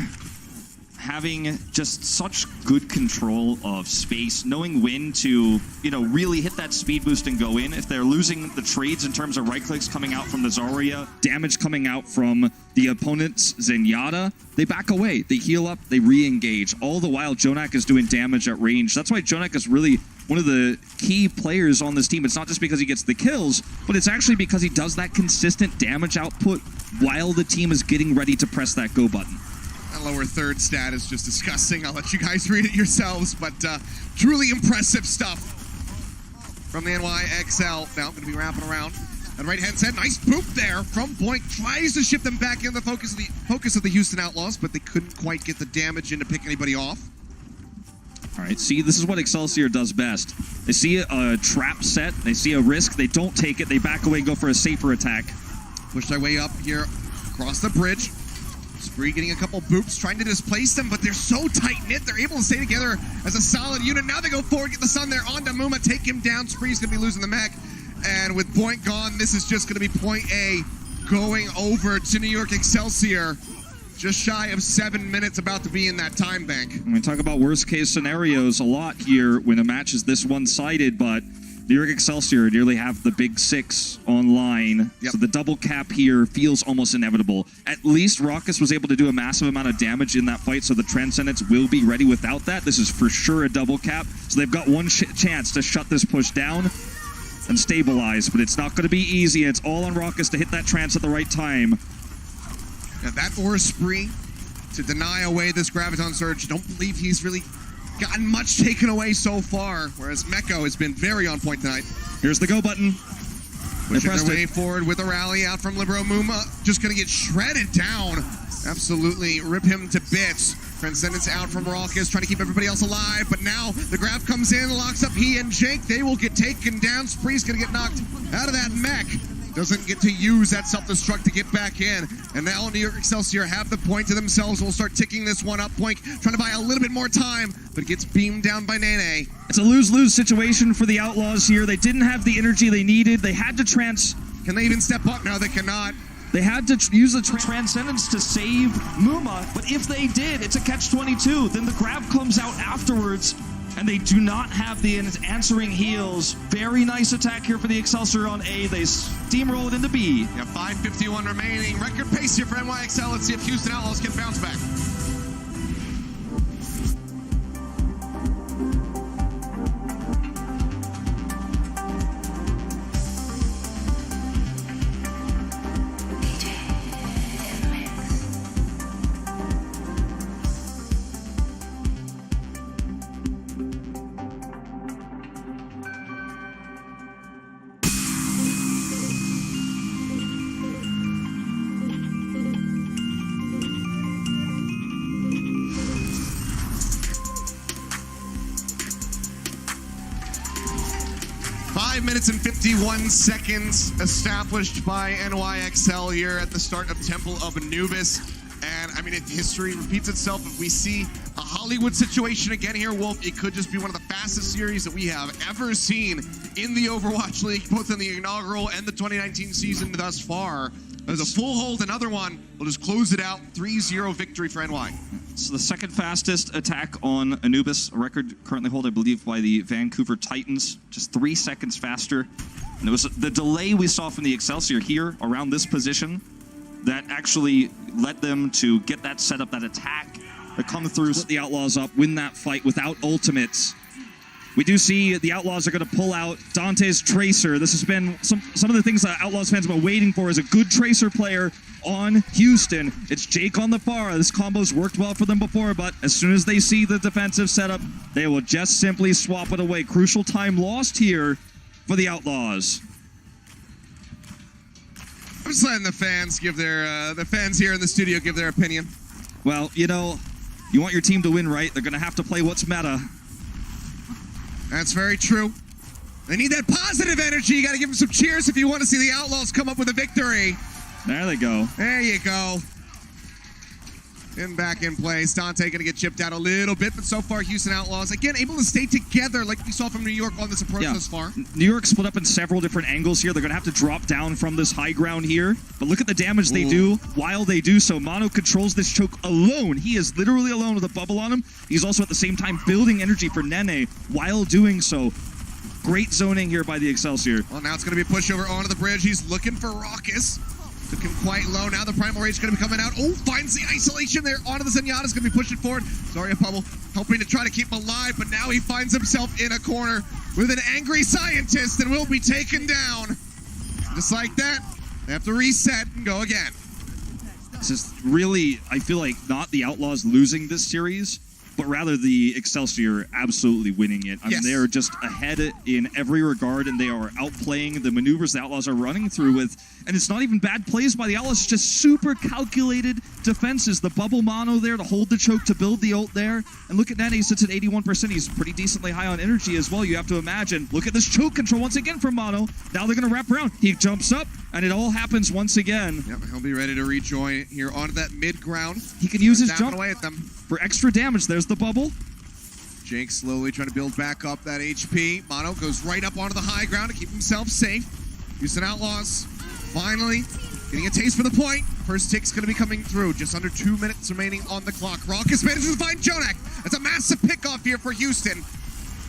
having just such good control of space, knowing when to, you know, really hit that speed boost and go in. If they're losing the trades in terms of right clicks coming out from the Zarya, damage coming out from the opponent's Zenyatta, they back away, they heal up, they re-engage. All the while, Jonak is doing damage at range. That's why Jonak is really one of the key players on this team. It's not just because he gets the kills, but it's actually because he does that consistent damage output while the team is getting ready to press that go button. That lower third stat is just disgusting. I'll let you guys read it yourselves, but truly impressive stuff from the NYXL. Now I'm going to be wrapping around. And right-hand side, nice boop there from Boink. Tries to shift them back in the focus of the Houston Outlaws, but they couldn't quite get the damage in to pick anybody off. All right, see, this is what Excelsior does best. They see a trap set, they see a risk, they don't take it, they back away, go for a safer attack. Push their way up here across the bridge. Spree getting a couple boops, trying to displace them, but they're so tight-knit, they're able to stay together as a solid unit. Now they go forward, get the sun there onto Muma, take him down. Spree's going to be losing the mech. And with Boink gone, this is just going to be point A going over to New York Excelsior. Just shy of 7 minutes, about to be in that time bank. We talk about worst-case scenarios a lot here when a match is this one-sided, but New York Excelsior nearly have the big 6 online, so the double cap here feels almost inevitable. At least Raucus was able to do a massive amount of damage in that fight, so the Transcendence will be ready without that. This is for sure a double cap, so they've got one chance to shut this push down and stabilize, but it's not going to be easy. It's all on Raucus to hit that trance at the right time. Now that Aura Spree to deny away this Graviton Surge, don't believe he's really gotten much taken away so far, whereas Meko has been very on point tonight. Here's the go button. Pushing their way forward with a rally out from Libero. Muma just going to get shredded down. Absolutely rip him to bits. Transcendence out from Raucus, trying to keep everybody else alive, but now the Grav comes in, locks up he and Jake. They will get taken down. Spree's going to get knocked out of that mech. Doesn't get to use that self-destruct to get back in. And now New York Excelsior have the point to themselves. We'll start ticking this one up. Boink trying to buy a little bit more time, but gets beamed down by Nene. It's a lose-lose situation for the Outlaws here. They didn't have the energy they needed. They had to Can they even step up? No, they cannot. They had to use the Transcendence to save Muma, but if they did, it's a catch-22. Then the grab comes out afterwards, and they do not have the answering heals. Very nice attack here for the Excelsior on A. They steamroll it into B. Yeah, 5:51 remaining. Record pace here for NYXL. Let's see if Houston Outlaws can bounce back. 5 minutes and 51 seconds established by NYXL here at the start of Temple of Anubis. And I mean, if history repeats itself, if we see a Hollywood situation again here, Wolf, it could just be one of the fastest series that we have ever seen in the Overwatch League, both in the inaugural and the 2019 season thus far. There's a full hold, another one. We'll just close it out. 3-0 victory for NY. It's the second fastest attack on Anubis, a record currently held, I believe, by the Vancouver Titans. Just 3 seconds faster. And it was the delay we saw from the Excelsior here around this position that actually led them to get that setup, that attack, to come through, split the Outlaws up, win that fight without ultimates. We do see the Outlaws are going to pull out Dante's Tracer. This has been some of the things that Outlaws fans have been waiting for, is a good Tracer player on Houston. It's Jake on the far. This combo's worked well for them before, but as soon as they see the defensive setup, they will just simply swap it away. Crucial time lost here for the Outlaws. I'm just letting the fans give their, the fans here in the studio give their opinion. Well, you know, you want your team to win, right? They're going to have to play what's meta. That's very true. They need that positive energy. You got to give them some cheers if you want to see the Outlaws come up with a victory. There they go. There you go. And back in place. Dante going to get chipped out a little bit, but so far Houston Outlaws, again, able to stay together like we saw from New York on this approach thus far. New York split up in several different angles here. They're going to have to drop down from this high ground here. But look at the damage they do while they do so. Mono controls this choke alone. He is literally alone with a bubble on him. He's also at the same time building energy for Nene while doing so. Great zoning here by the Excelsior. Well, now it's going to be a pushover onto the bridge. He's looking for Raucus. Took him quite low. Now the Primal Rage is going to be coming out. Oh, finds the isolation there. Onto the Zenyatta. Is going to be pushing forward. Sorry, Bubble. Helping to try to keep him alive, but now he finds himself in a corner with an angry scientist and will be taken down. Just like that, they have to reset and go again. This is really, I feel like, not the Outlaws losing this series, but rather the Excelsior absolutely winning it. I mean, they are just ahead in every regard, and they are outplaying the maneuvers the Outlaws are running through with. And it's not even bad plays by the Outlaws, it's just super calculated defenses. The bubble mono there to hold the choke, to build the ult there. And look at Nene, he sits at 81%. He's pretty decently high on energy as well, you have to imagine. Look at this choke control once again from Mono. Now they're going to wrap around. He jumps up, and it all happens once again. Yep, he'll be ready to rejoin here onto that mid ground. He can use his jump away at them for extra damage. There's the bubble. Jake slowly trying to build back up that HP. Mono goes right up onto the high ground to keep himself safe. Houston Outlaws finally getting a taste for the point. First tick's going to be coming through. Just under 2 minutes remaining on the clock. Raucus manages to find Jonak. That's a massive pickoff here for Houston.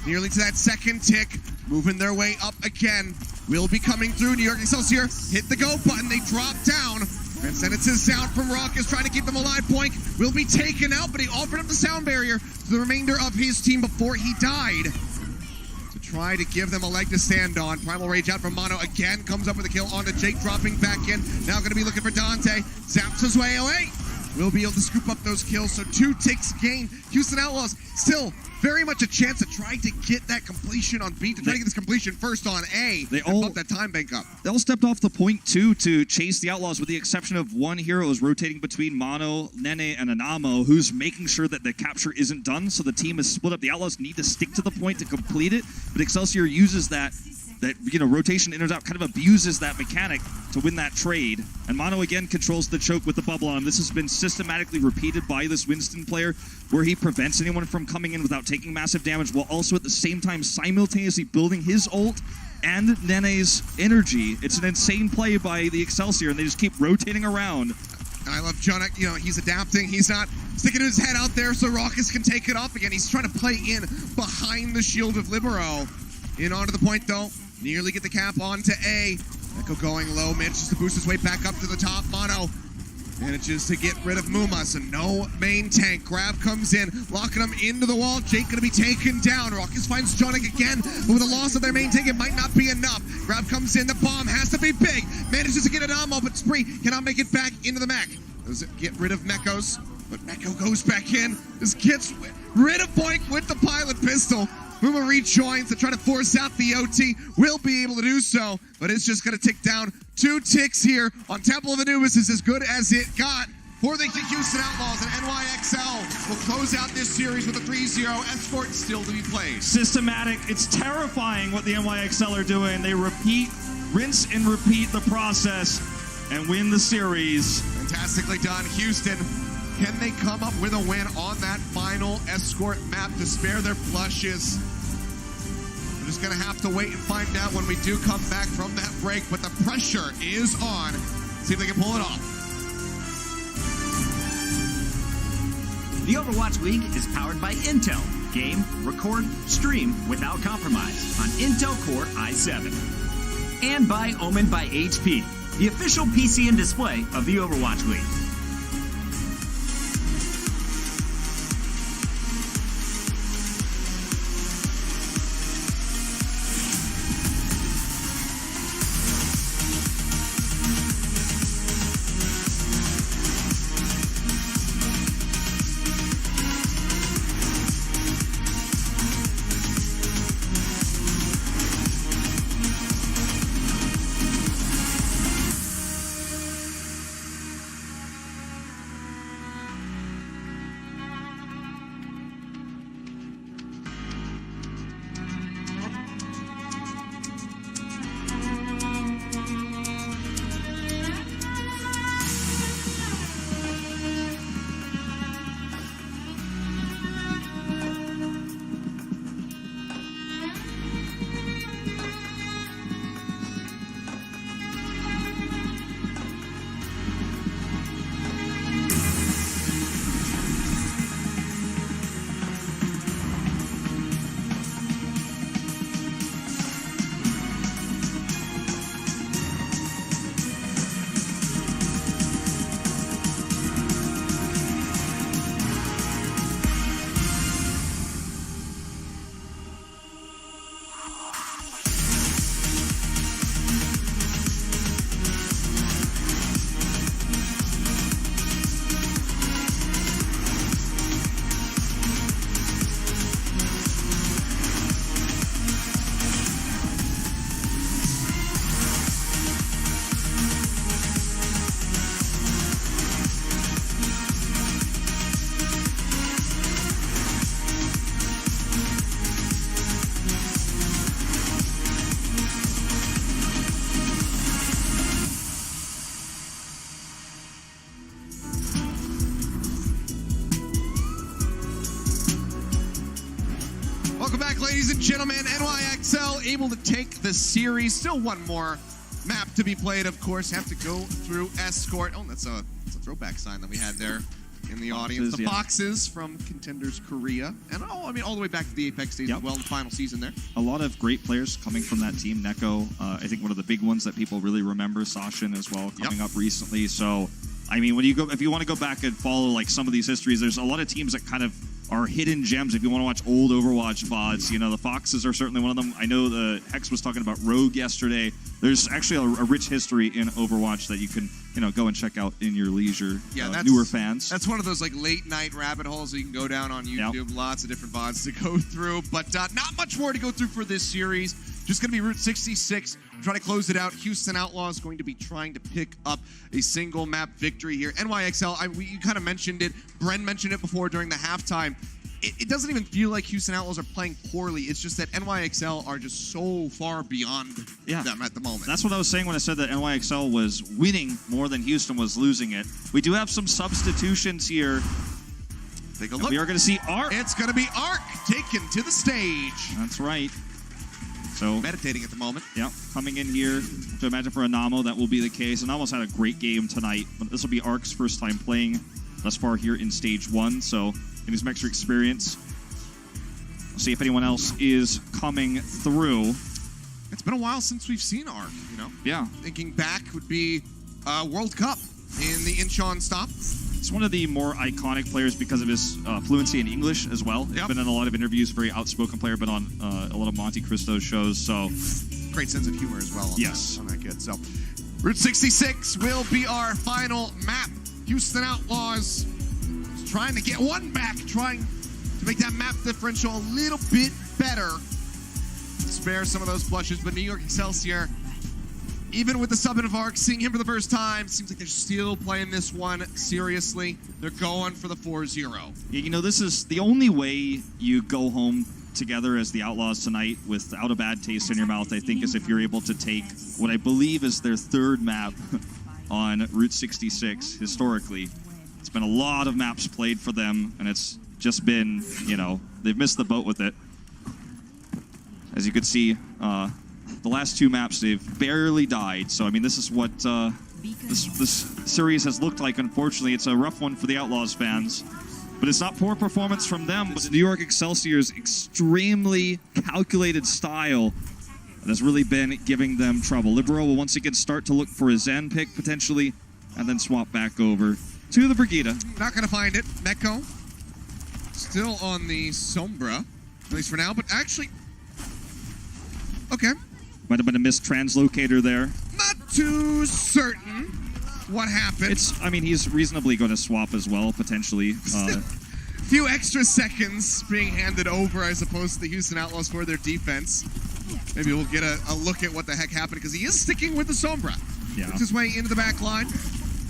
Nearly to that second tick. Moving their way up again. Will be coming through. New York Excelsior hit the go button. They drop down. Transcendence is sound from Raucus, trying to keep them alive. Point will be taken out, but he offered up the sound barrier to the remainder of his team before he died. To try to give them a leg to stand on. Primal Rage out from Mono again, comes up with a kill onto Jake, dropping back in. Now going to be looking for Dante. Zaps his way away. Will be able to scoop up those kills, so 2 ticks gained. Houston Outlaws still very much a chance to try to get that completion on B, to try to get this completion first on A. They all bump that time bank up. They all stepped off the point too to chase the Outlaws, with the exception of one hero who's rotating between Mono, Nene, and Anamo, who's making sure that the capture isn't done. So the team is split up. The Outlaws need to stick to the point to complete it, but Excelsior uses that rotation in and out, kind of abuses that mechanic to win that trade. And Mono again controls the choke with the bubble on him. This has been systematically repeated by this Winston player, where he prevents anyone from coming in without taking massive damage, while also at the same time simultaneously building his ult and Nene's energy. It's an insane play by the Excelsior, and they just keep rotating around. I love Jonak, you know, he's adapting. He's not sticking his head out there so Raucus can take it off again. He's trying to play in behind the shield of Libero. In onto the point though. Nearly get the cap onto A. Echo going low, manages to boost his way back up to the top. Mono manages to get rid of Muma, so no main tank. Grab comes in, locking him into the wall. Jake gonna be taken down. Raucus finds Jonak again, but with the loss of their main tank, it might not be enough. Grab comes in, the bomb has to be big. Manages to get an Anamo, but Spree cannot make it back into the mech. Does it get rid of Mekos? But Meko goes back in. This gets rid of Point with the pilot pistol. Muma rejoins to try to force out the OT. Will be able to do so, but it's just going to tick down. 2 ticks here on Temple of Anubis is as good as it got for the Houston Outlaws, and NYXL will close out this series with a 3-0. Escort still to be played. Systematic. It's terrifying what the NYXL are doing. They rinse and repeat the process and win the series. Fantastically done, Houston. Can they come up with a win on that final Escort map to spare their flushes? We're just going to have to wait and find out when we do come back from that break, but the pressure is on. See if they can pull it off. The Overwatch League is powered by Intel. Game, record, stream without compromise on Intel Core i7. And by Omen by HP, the official PC and display of the Overwatch League. Welcome back, ladies and gentlemen. NYXL able to take the series. Still one more map to be played, of course. Have to go through Escort. Oh, that's a throwback sign that we had there in the audience. The Foxes from Contenders Korea. And all the way back to the Apex stage as well, the final season there. A lot of great players coming from that team. Neko, I think one of the big ones that people really remember. Sashin as well, coming up recently. So, I mean, if you want to go back and follow like some of these histories, there's a lot of teams that kind of are hidden gems if you want to watch old Overwatch VODs. You know, the Foxes are certainly one of them. I know the Hex was talking about Rogue yesterday. There's actually a rich history in Overwatch that you can, go and check out in your leisure. Yeah, newer fans. That's one of those like late night rabbit holes that you can go down on YouTube. Yep. Lots of different VODs to go through, but not much more to go through for this series. Just going to be Route 66. Trying to close it out. Houston Outlaws going to be trying to pick up a single map victory here. NYXL, you kind of mentioned it. Bren mentioned it before during the halftime. It doesn't even feel like Houston Outlaws are playing poorly. It's just that NYXL are just so far beyond them at the moment. That's what I was saying when I said that NYXL was winning more than Houston was losing it. We do have some substitutions here. Take a look. We are going to see Arc. It's going to be Arc taken to the stage. That's right. So meditating at the moment. Yeah, coming in here to imagine for Anamo that will be the case. Anamo's had a great game tonight, but this will be Arc's first time playing thus far here in stage 1. So getting some extra experience. We'll see if anyone else is coming through. It's been a while since we've seen Arc. Yeah. Thinking back would be World Cup in the Incheon stop. He's one of the more iconic players because of his fluency in English as well. He's been in a lot of interviews, very outspoken player, been on a lot of Monte Cristo shows. So great sense of humor as well. On that kid. So Route 66 will be our final map. Houston Outlaws trying to get one back, trying to make that map differential a little bit better. Spare some of those flushes, but New York Excelsior even with the sub of Arc, seeing him for the first time, seems like they're still playing this one seriously. They're going for the 4-0. You know, this is the only way you go home together as the Outlaws tonight without a bad taste in your mouth, I think, is if you're able to take what I believe is their third map on Route 66 historically. It's been a lot of maps played for them, and it's just been, you know, they've missed the boat with it. As you could see, the last 2 maps, they've barely died. So, I mean, this is what this series has looked like, unfortunately. It's a rough one for the Outlaws fans. But it's not poor performance from them. But the New York Excelsior's extremely calculated style that has really been giving them trouble. Libero will once again start to look for a Zen pick, potentially, and then swap back over to the Brigida. Not going to find it. Meko still on the Sombra, at least for now. But actually, okay. Might have been a missed translocator there. Not too certain what happened. I mean, he's reasonably going to swap as well, potentially. Few extra seconds being handed over as opposed to the Houston Outlaws for their defense. Maybe we'll get a look at what the heck happened, because he is sticking with the Sombra. Yeah. Makes his way into the back line.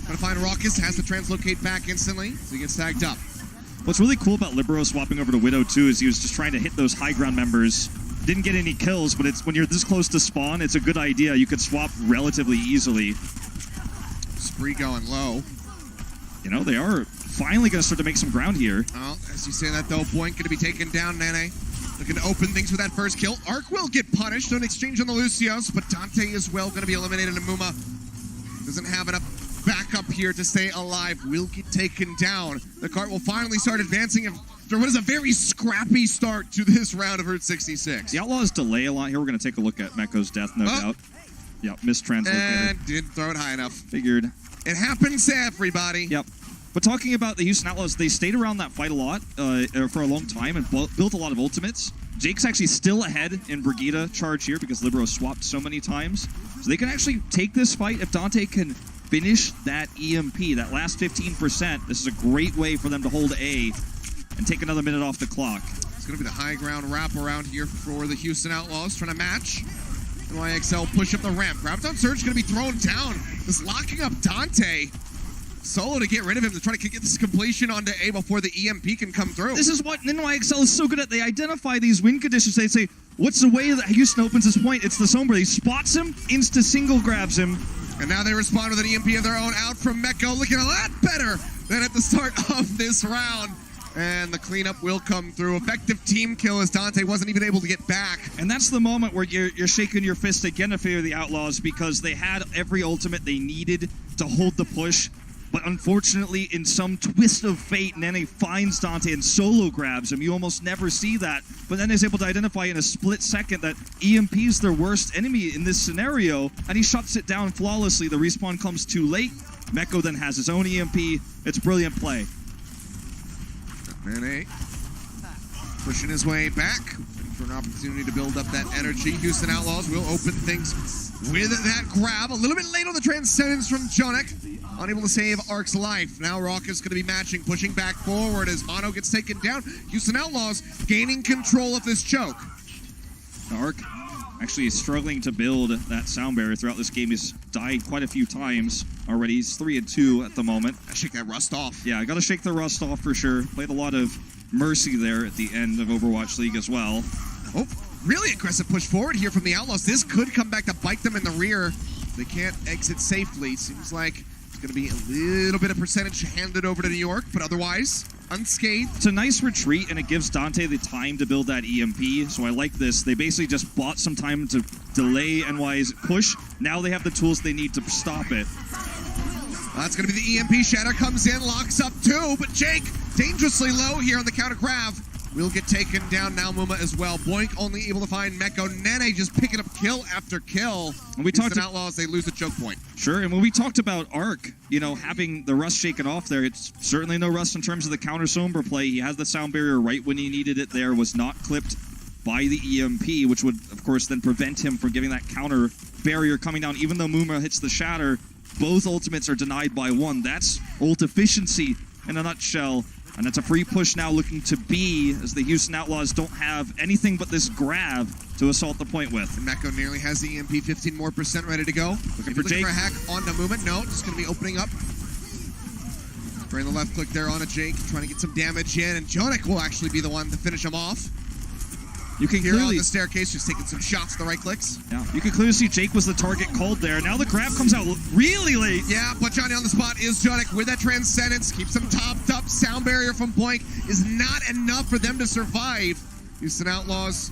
Gonna find Raucus, has to translocate back instantly, so he gets tagged up. What's really cool about Libero swapping over to Widow, too, is he was just trying to hit those high ground members. Didn't get any kills, but it's when you're this close to spawn, it's a good idea. You could swap relatively easily. Spree going low. You know, they are finally going to start to make some ground here. Well, as you say that, though, Boink going to be taken down. Nene looking to open things with that first kill. Arc will get punished on exchange on the Lucios, but Dante as well going to be eliminated. And Muma doesn't have enough backup here to stay alive. Will get taken down. The cart will finally start advancing after what is a very scrappy start to this round of Route 66. The Outlaws delay a lot here. We're going to take a look at Meko's death, no doubt. Yep, mistranslated. And didn't throw it high enough. Figured. It happens to everybody. Yep. But talking about the Houston Outlaws, they stayed around that fight a lot for a long time and built a lot of ultimates. Jake's actually still ahead in Brigida charge here because Libero swapped so many times. So they can actually take this fight if Dante can finish that EMP, that last 15%. This is a great way for them to hold A and take another minute off the clock. It's going to be the high ground wrap around here for the Houston Outlaws, trying to match. NYXL push up the ramp. Graviton Surge going to be thrown down. Just locking up Dante. Solo to get rid of him, to try to get this completion onto A before the EMP can come through. This is what NYXL is so good at. They identify these win conditions. They say, what's the way that Houston opens this point? It's the Sombra. He spots him, insta-single grabs him. And now they respond with an EMP of their own out from Meko, looking a lot better than at the start of this round. And the cleanup will come through. Effective team kill as Dante wasn't even able to get back. And that's the moment where you're shaking your fist again to favor the Outlaws, because they had every ultimate they needed to hold the push. But unfortunately, in some twist of fate, Nene finds Dante and solo grabs him. You almost never see that. But then is able to identify in a split second that EMP is their worst enemy in this scenario. And he shuts it down flawlessly. The respawn comes too late. Meko then has his own EMP. It's brilliant play. Nene pushing his way back for an opportunity to build up that energy. Houston Outlaws will open things with that grab. A little bit late on the transcendence from Jonik. Unable to save Arc's life. Now Rock is going to be matching, pushing back forward as Mono gets taken down. Houston Outlaws gaining control of this choke. Arc actually struggling to build that sound barrier throughout this game. He's died quite a few times already. He's 3-2 at the moment. I shake that rust off. Yeah, I got to shake the rust off for sure. Played a lot of Mercy there at the end of Overwatch League as well. Oh, really aggressive push forward here from the Outlaws. This could come back to bite them in the rear. They can't exit safely. Seems like it's going to be a little bit of percentage handed over to New York, but otherwise unscathed. It's a nice retreat, and it gives Dante the time to build that EMP, so I like this. They basically just bought some time to delay NY's push. Now they have the tools they need to stop it. That's going to be the EMP. Shatter comes in, locks up two, but Jake dangerously low here on the counter grab. Will get taken down now, Muma as well. Boink only able to find Meko. Nene just picking up kill after kill. And we talked about Outlaws, they lose the choke point. Sure, and when we talked about Arc, you know, having the rust shaken off there, it's certainly no rust in terms of the counter Sombra play. He has the sound barrier right when he needed it there, was not clipped by the EMP, which would, of course, then prevent him from giving that counter barrier coming down. Even though Muma hits the Shatter, both ultimates are denied by one. That's ult efficiency in a nutshell. And that's a free push now looking to be, as the Houston Outlaws don't have anything but this grab to assault the point with. And Meko nearly has the EMP, 15% more ready to go. Looking for Jake. a hack on the movement. No, just going to be opening up. Bring the left click there on a Jake, trying to get some damage in, and Jonik will actually be the one to finish him off. You can Here clearly on the staircase, just taking some shots, the right clicks. Yeah, you can clearly see Jake was the target called there. Now the grab comes out really late. Yeah, but Johnny on the spot is Jonik with that Transcendence. Keeps him topped up. Sound barrier from Boink is not enough for them to survive. Houston Outlaws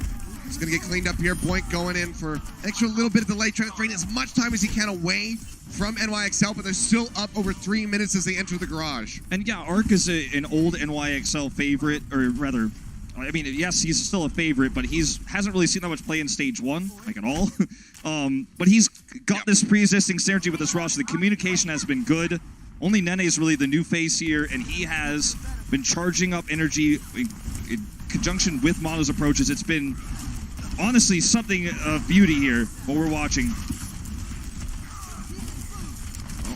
is going to get cleaned up here. Boink going in for an extra little bit of delay, trying to drain as much time as he can away from NYXL, but they're still up over 3 minutes as they enter the garage. And yeah, Arc is an old NYXL favorite, or rather, I mean, yes, he's still a favorite, but hasn't really seen that much play in Stage 1, like at all. But he's got this pre-existing synergy with this roster. The communication has been good. Only Nene is really the new face here, and he has been charging up energy in conjunction with Mono's approaches. It's been, honestly, something of beauty here, what we're watching.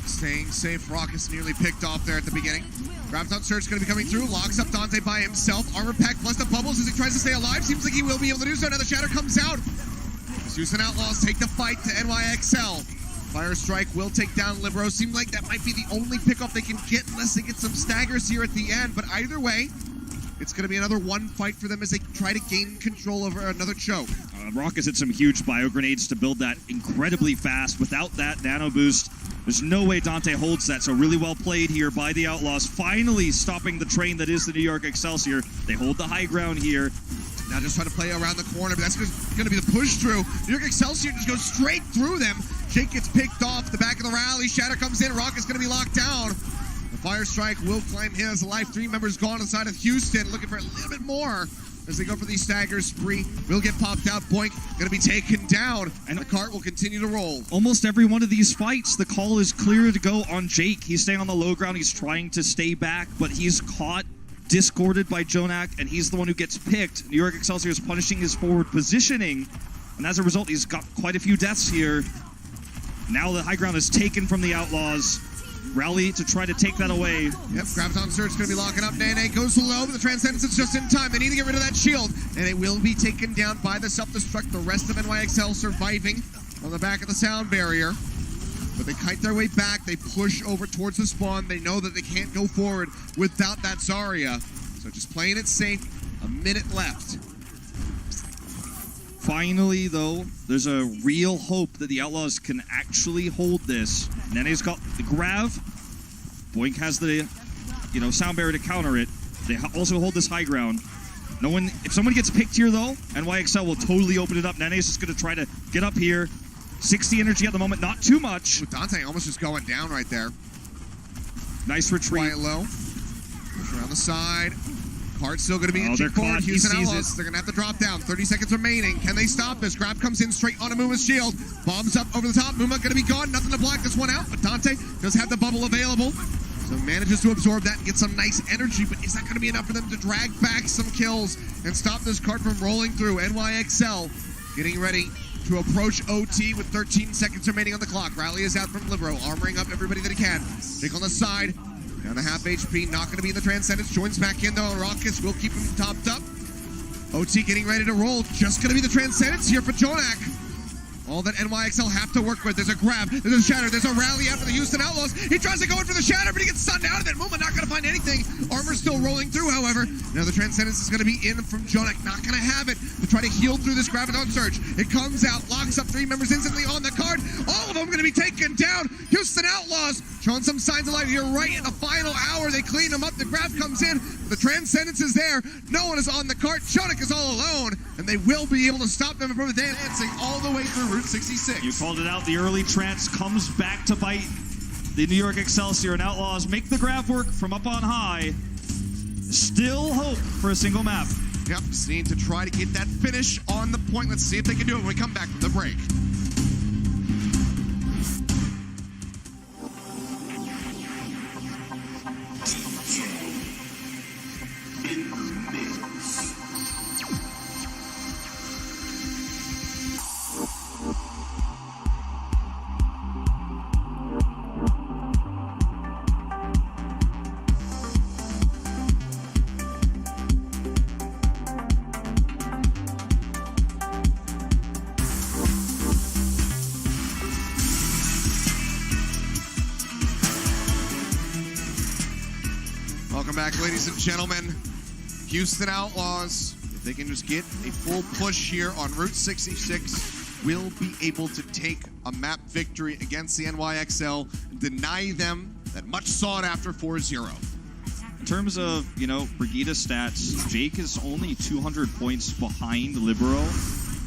Staying safe. Raucus nearly picked off there at the beginning. Grabs on Surge, going to be coming through. Locks up Dante by himself. Armor pack plus the bubbles as he tries to stay alive. Seems like he will be able to do so. Now the Shatter comes out. Houston Outlaws take the fight to NYXL. Fire Strike will take down Libero. Seems like that might be the only pickup they can get unless they get some staggers here at the end. But either way, it's going to be another one fight for them as they try to gain control over another choke. Raucus hit some huge bio grenades to build that incredibly fast. Without that nano boost, there's no way Dante holds that. So really well played here by the Outlaws, finally stopping the train that is the New York Excelsior. They hold the high ground here. Now just trying to play around the corner, but that's going to be the push through. New York Excelsior just goes straight through them. Jake gets picked off the back of the rally. Shatter comes in. Rock is going to be locked down. The Fire Strike will claim his life. 3 members gone inside of Houston, looking for a little bit more as they go for the stagger spree. Will get popped out. Boink going to be taken down, and the cart will continue to roll. Almost every one of these fights, the call is clear to go on Jake. He's staying on the low ground. He's trying to stay back, but he's caught, discorded by Jonak, and he's the one who gets picked. New York Excelsior is punishing his forward positioning, and as a result, he's got quite a few deaths here. Now the high ground is taken from the Outlaws. Rally to try to take that away. Yep, grabs on Surge, going to be locking up. Nene goes low, but the Transcendence is just in time. They need to get rid of that shield, and it will be taken down by the self-destruct. The rest of NYXL surviving on the back of the sound barrier. But they kite their way back. They push over towards the spawn. They know that they can't go forward without that Zarya. So just playing it safe. A minute left. Finally, though, there's a real hope that the Outlaws can actually hold this. Nene's got the grav. Boink has the, sound barrier to counter it. They also hold this high ground. No one, if someone gets picked here, though, NYXL will totally open it up. Nene's just going to try to get up here. 60 energy at the moment, not too much. With Dante almost just going down right there. Nice retreat. Quiet low. Push around the side. Card's still going to be inching forward. Houston Outlaws, they're going to have to drop down. 30 seconds remaining. Can they stop this? Grab comes in straight on Amuma's shield. Bombs up over the top. Muma going to be gone. Nothing to block this one out. But Dante does have the bubble available. So manages to absorb that and get some nice energy. But is that going to be enough for them to drag back some kills and stop this card from rolling through? NYXL getting ready to approach OT with 13 seconds remaining on the clock. Rally is out from Libero, armoring up everybody that he can. Jake on the side. Down to half HP, not going to be in the Transcendence. Joins back in though. Raucus will keep him topped up. OT getting ready to roll. Just going to be the Transcendence here for Jonak. All that NYXL have to work with. There's a grab, there's a shatter, there's a rally after the Houston Outlaws. He tries to go in for the shatter, but he gets stunned out of it. Muma not going to find anything. Armor's still rolling through, however. Now the Transcendence is going to be in from Jonak. Not going to have it to try to heal through this Graviton Surge. It comes out, locks up 3 members instantly on the card. All of them going to be taken down. Houston Outlaws showing some signs of life here right in the final hour. They clean them up. The grab comes in. The Transcendence is there. No one is on the cart. Jonak is all alone, and they will be able to stop them from advancing all the way through Route 66. You called it out. The early trance comes back to bite the New York Excelsior, and Outlaws make the grab work from up on high. Still hope for a single map. Yep, just need to try to get that finish on the point. Let's see if they can do it when we come back from the break. Welcome back, ladies and gentlemen. Houston Outlaws, if they can just get a full push here on Route 66, will be able to take a map victory against the NYXL and deny them that much sought after 4-0. In terms of, Brigida stats, Jake is only 200 points behind Libero,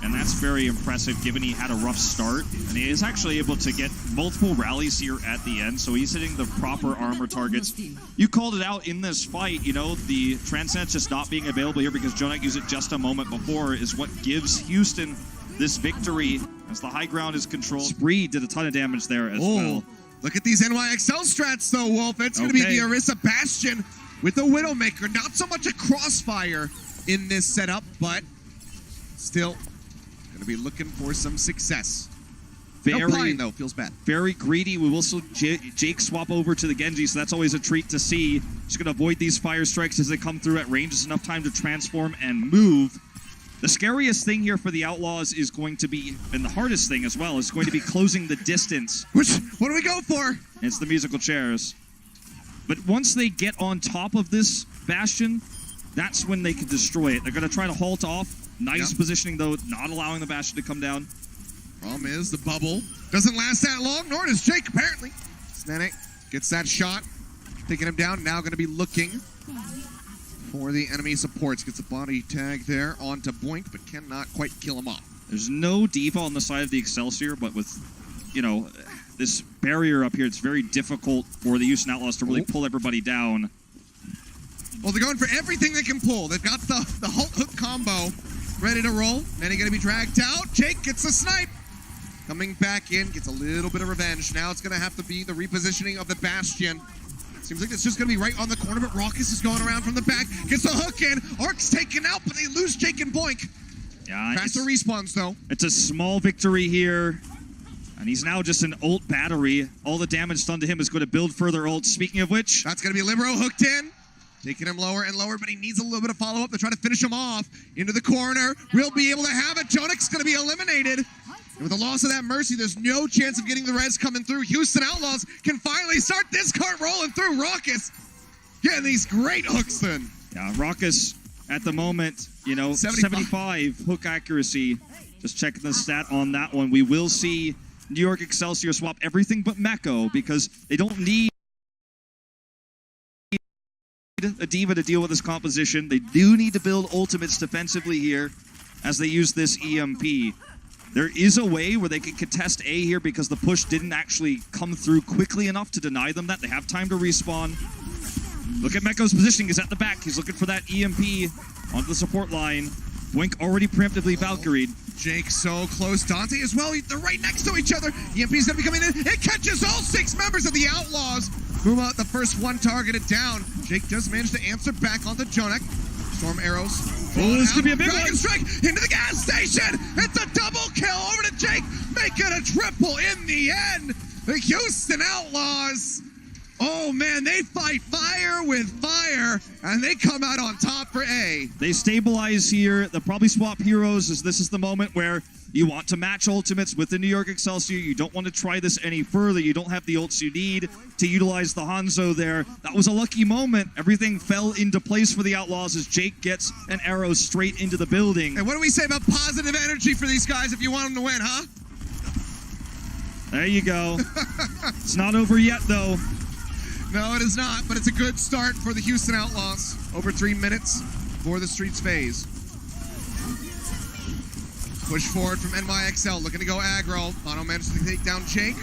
and that's very impressive given he had a rough start. And he is actually able to get multiple rallies here at the end, so he's hitting the proper armor targets. You called it out in this fight, the Transcendence just not being available here because Jonak used it just a moment before is what gives Houston this victory as the high ground is controlled. Spree did a ton of damage there as well. Look at these NYXL strats though, Wolf. It's going to be the Orisa Bastion with the Widowmaker. Not so much a crossfire in this setup, but still going to be looking for some success. No prying, though. Feels bad. Very greedy. We will see Jake swap over to the Genji, so that's always a treat to see. Just going to avoid these fire strikes as they come through at range. It's enough time to transform and move. The scariest thing here for the Outlaws is going to be, and the hardest thing as well, is going to be closing the distance. What do we go for? It's the musical chairs. But once they get on top of this Bastion, that's when they can destroy it. They're going to try to halt off. Nice positioning, though, not allowing the Bastion to come down. Problem is, the bubble doesn't last that long, nor does Jake, apparently. Snenic gets that shot, taking him down. Now going to be looking for the enemy supports. Gets a body tag there onto Boink, but cannot quite kill him off. There's no diva on the side of the Excelsior, but with, this barrier up here, it's very difficult for the Houston Outlaws to really pull everybody down. Well, they're going for everything they can pull. They've got the Hulk hook combo ready to roll. Then he's going to be dragged out. Jake gets a snipe. Coming back in, gets a little bit of revenge. Now it's going to have to be the repositioning of the Bastion. Seems like it's just going to be right on the corner, but Raucus is going around from the back. Gets the hook in. Ark's taken out, but they lose Jake and Boink. Yeah, faster respawns, though. It's a small victory here. And he's now just an ult battery. All the damage done to him is going to build further ults. Speaking of which... That's going to be Libero hooked in. Taking him lower and lower, but he needs a little bit of follow-up to try to finish him off. Into the corner. We'll be able to have it. Jonak's going to be eliminated. And with the loss of that Mercy, there's no chance of getting the res coming through. Houston Outlaws can finally start this cart rolling through. Raucus getting these great hooks then. Yeah, Raucus at the moment, 75 hook accuracy. Just checking the stat on that one. We will see New York Excelsior swap everything but Meko because they don't need a diva to deal with this composition. They do need to build ultimates defensively here as they use this EMP. There is a way where they can contest A here because the push didn't actually come through quickly enough to deny them that. They have time to respawn. Look at Meko's positioning. He's at the back. He's looking for that EMP onto the support line. Boink already preemptively Valkyried. Jake so close. Dante as well. They're right next to each other. EMP's going to be coming in. It catches all 6 members of the Outlaws. Muma, the first one targeted down. Jake does manage to answer back onto Jonak. Storm arrows. Oh, this could be a big Dragon one. Strike into the gas station. It's a double kill over to Jake. Make it a triple in the end. The Houston Outlaws. Oh, man, they fight fire with fire, and they come out on top for A. They stabilize here. They'll probably swap heroes as this is the moment where you want to match ultimates with the New York Excelsior. You don't want to try this any further. You don't have the ults you need to utilize the Hanzo there. That was a lucky moment. Everything fell into place for the Outlaws as Jake gets an arrow straight into the building. And what do we say about positive energy for these guys if you want them to win, huh? There you go. It's not over yet, though. No, it is not, but it's a good start for the Houston Outlaws. Over 3 minutes for the Streets phase. Push forward from NYXL, looking to go aggro. Mono manages to take down Jake.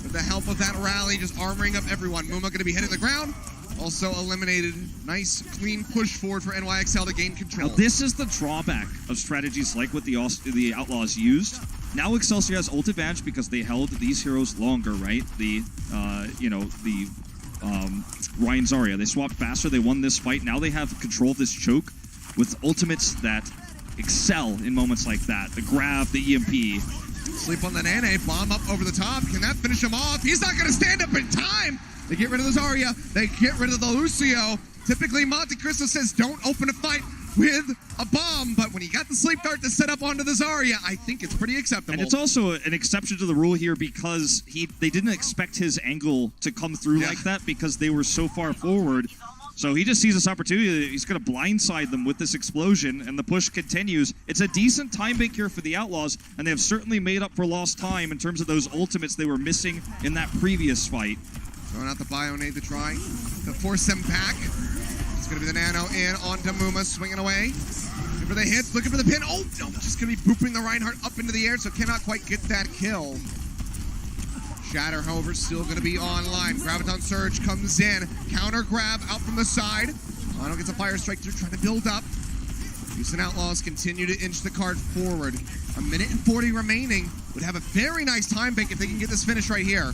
With the help of that rally, just armoring up everyone. Muma going to be hitting the ground. Also eliminated. Nice, clean push forward for NYXL to gain control. Now, this is the drawback of strategies like what the Outlaws used. Now Excelsior has ult advantage because they held these heroes longer, right? Ryan Zarya. They swapped faster. They won this fight. Now they have control of this choke with ultimates that excel in moments like that. The grab, the EMP. Sleep on the Nene. Bomb up over the top. Can that finish him off? He's not going to stand up in time. They get rid of the Zarya. They get rid of the Lucio. Typically, Monte Cristo says don't open a fight with a bomb, but when he got the sleep dart to set up onto the Zarya, I think it's pretty acceptable. And it's also an exception to the rule here because they didn't expect his angle to come through like that because they were so far forward. So he just sees this opportunity. He's going to blindside them with this explosion, and the push continues. It's a decent time bank here for the Outlaws, and they have certainly made up for lost time in terms of those ultimates they were missing in that previous fight. Throwing out the Bionade to try to force them back. It's going to be the Nano in onto Muma, swinging away. Looking for the hits, looking for the pin. Oh, no, just going to be booping the Reinhardt up into the air, so cannot quite get that kill. Shatter, however, still going to be online. Graviton Surge comes in. Counter grab out from the side. Mono gets a fire strike through, trying to build up. Houston Outlaws continue to inch the card forward. 1:40 remaining. Would have a very nice time bank if they can get this finish right here.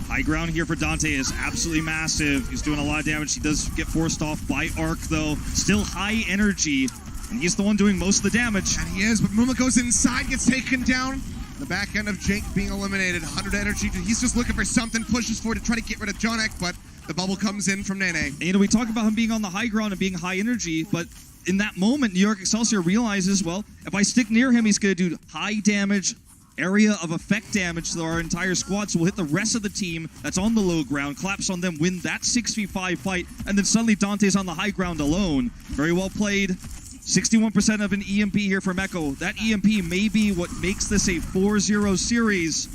High ground here for Dante is absolutely massive. He's doing a lot of damage. He does get forced off by Arc, though. Still high energy, and he's the one doing most of the damage. And he is, but Muma goes inside, gets taken down. The back end of Jake being eliminated. 100 energy. He's just looking for something, pushes for it to try to get rid of Jonek, but the bubble comes in from Nene. And, you know, we talk about him being on the high ground and being high energy, but in that moment, New York Excelsior realizes, well, if I stick near him, he's going to do high damage, area of effect damage to our entire squad, so we'll hit the rest of the team that's on the low ground, collapse on them, win that 6v5 fight, and then suddenly Dante's on the high ground alone. Very well played. 61% of an EMP here for Meko. That EMP may be what makes this a 4-0 series.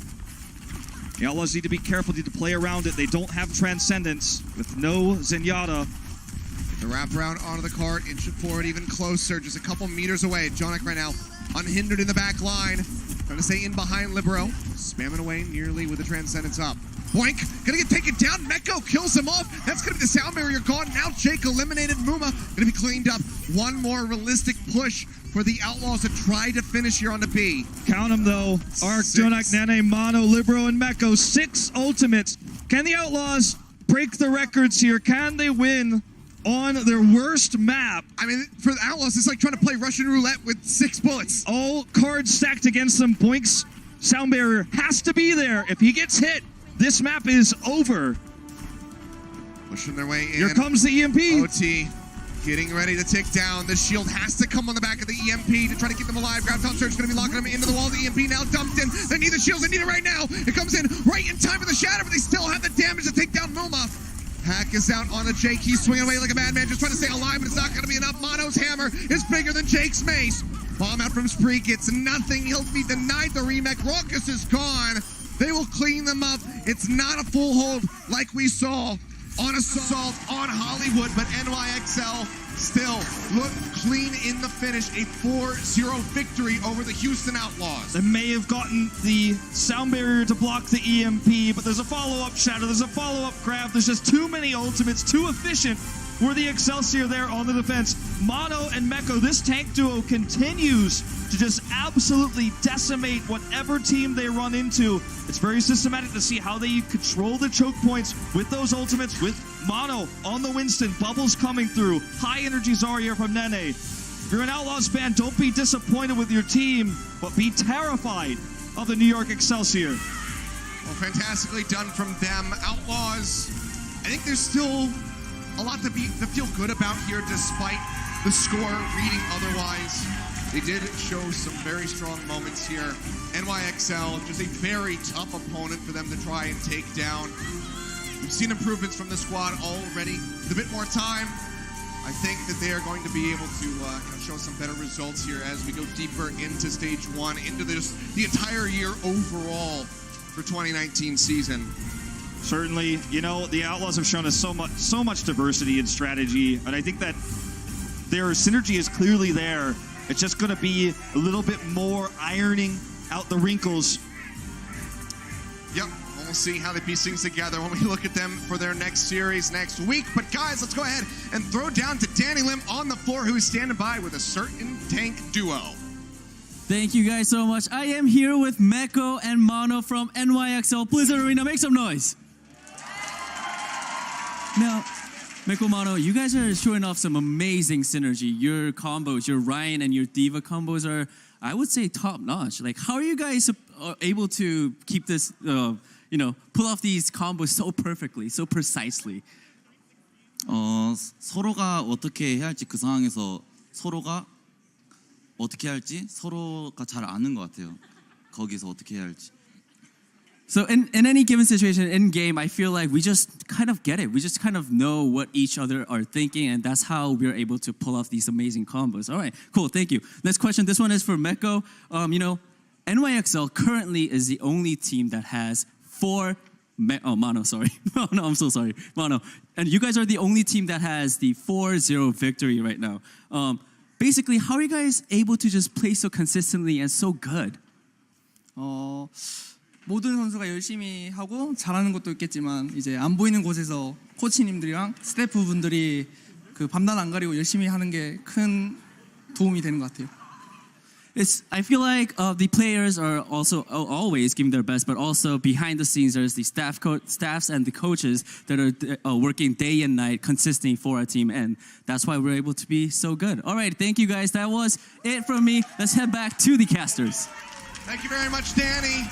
The Outlaws need to be careful, need to play around it. They don't have Transcendence with no Zenyatta. The wraparound onto the cart, inch it forward even closer, just a couple meters away. Jonek right now unhindered in the back line. Trying to stay in behind Libero. Spamming away nearly with the Transcendence up. Boink, gonna get taken down. Meko kills him off. That's gonna be the sound barrier gone. Now Jake eliminated Muma. Gonna be cleaned up. One more realistic push for the Outlaws to try to finish here on the B. Count them though. Arc, Jonek, Nene, Mono, Libero, and Meko. 6 ultimates. Can the Outlaws break the records here? Can they win on their worst map? I mean, for the Outlaws, it's like trying to play Russian roulette with 6 bullets. All cards stacked against them. Boink's sound barrier has to be there. If he gets hit, this map is over. Pushing their way in. Here comes the EMP. OT getting ready to tick down. The shield has to come on the back of the EMP to try to keep them alive. Graviton Surge is going to be locking them into the wall. The EMP now dumped in. They need the shields. They need it right now. It comes in right in time for the shatter, but they still have the damage to take down Muma. Hack is out on a Jake. He's swinging away like a madman, just trying to stay alive, but it's not going to be enough. Mono's hammer is bigger than Jake's mace. Bomb out from Spree gets nothing. He'll be denied the remake. Raucus is gone. They will clean them up. It's not a full hold like we saw on Assault on Hollywood, but NYXL still look clean in the finish. A 4-0 victory over the Houston Outlaws. They may have gotten the sound barrier to block the EMP, but there's a follow-up shatter, there's a follow-up grab. There's just too many ultimates, too efficient. Were the Excelsior there on the defense. Mono and Meko, this tank duo continues to just absolutely decimate whatever team they run into. It's very systematic to see how they control the choke points with those ultimates, with Mono on the Winston, bubbles coming through, high energy Zarya from Nene. If you're an Outlaws fan, don't be disappointed with your team, but be terrified of the New York Excelsior. Well, fantastically done from them. Outlaws, I think there's still a lot to feel good about here, despite the score reading otherwise. They did show some very strong moments here. NYXL, just a very tough opponent for them to try and take down. We've seen improvements from the squad already. With a bit more time, I think that they are going to be able to show some better results here as we go deeper into Stage 1, into the entire year overall for 2019 season. Certainly, you know, the Outlaws have shown us so much diversity in strategy, and I think that their synergy is clearly there. It's just going to be a little bit more ironing out the wrinkles. Yep, we'll see how they piece things together when we look at them for their next series next week. But guys, let's go ahead and throw down to Danny Lim on the floor, who is standing by with a certain tank duo. Thank you guys so much. I am here with Meko and Mono from NYXL Blizzard Arena. Make some noise. Now, Meko, Mono, you guys are showing off some amazing synergy. Your combos, your Ryan and your Diva combos are, I would say, top notch. Like, how are you guys able to keep this, pull off these combos so perfectly, so precisely? 서로가 어떻게 해야 할지 그 상황에서 서로가 어떻게 할지 서로가 잘 아는 것 같아요. 거기서 어떻게 해야 할지. So in any given situation in game, I feel like we just kind of get it. We just kind of know what each other are thinking, and that's how we're able to pull off these amazing combos. All right, cool, thank you. Next question, this one is for Meko. NYXL currently is the only team that has Mono, sorry. No, I'm so sorry. Mono. And you guys are the only team that has the 4-0 victory right now. Basically, how are you guys able to just play so consistently and so good? 모든 선수가 열심히 하고 잘하는 것도 있겠지만 이제 안 보이는 곳에서 코치님들이랑 스태프분들이 그 밤낮 안 가리고 열심히 하는 게 큰 도움이 되는 것 같아요. I feel like the players are also always giving their best, but also behind the scenes there's the staffs and the coaches that are working day and night consistently for our team, and that's why we're able to be so good. All right, thank you guys. That was it from me. Let's head back to the casters. Thank you very much, Danny.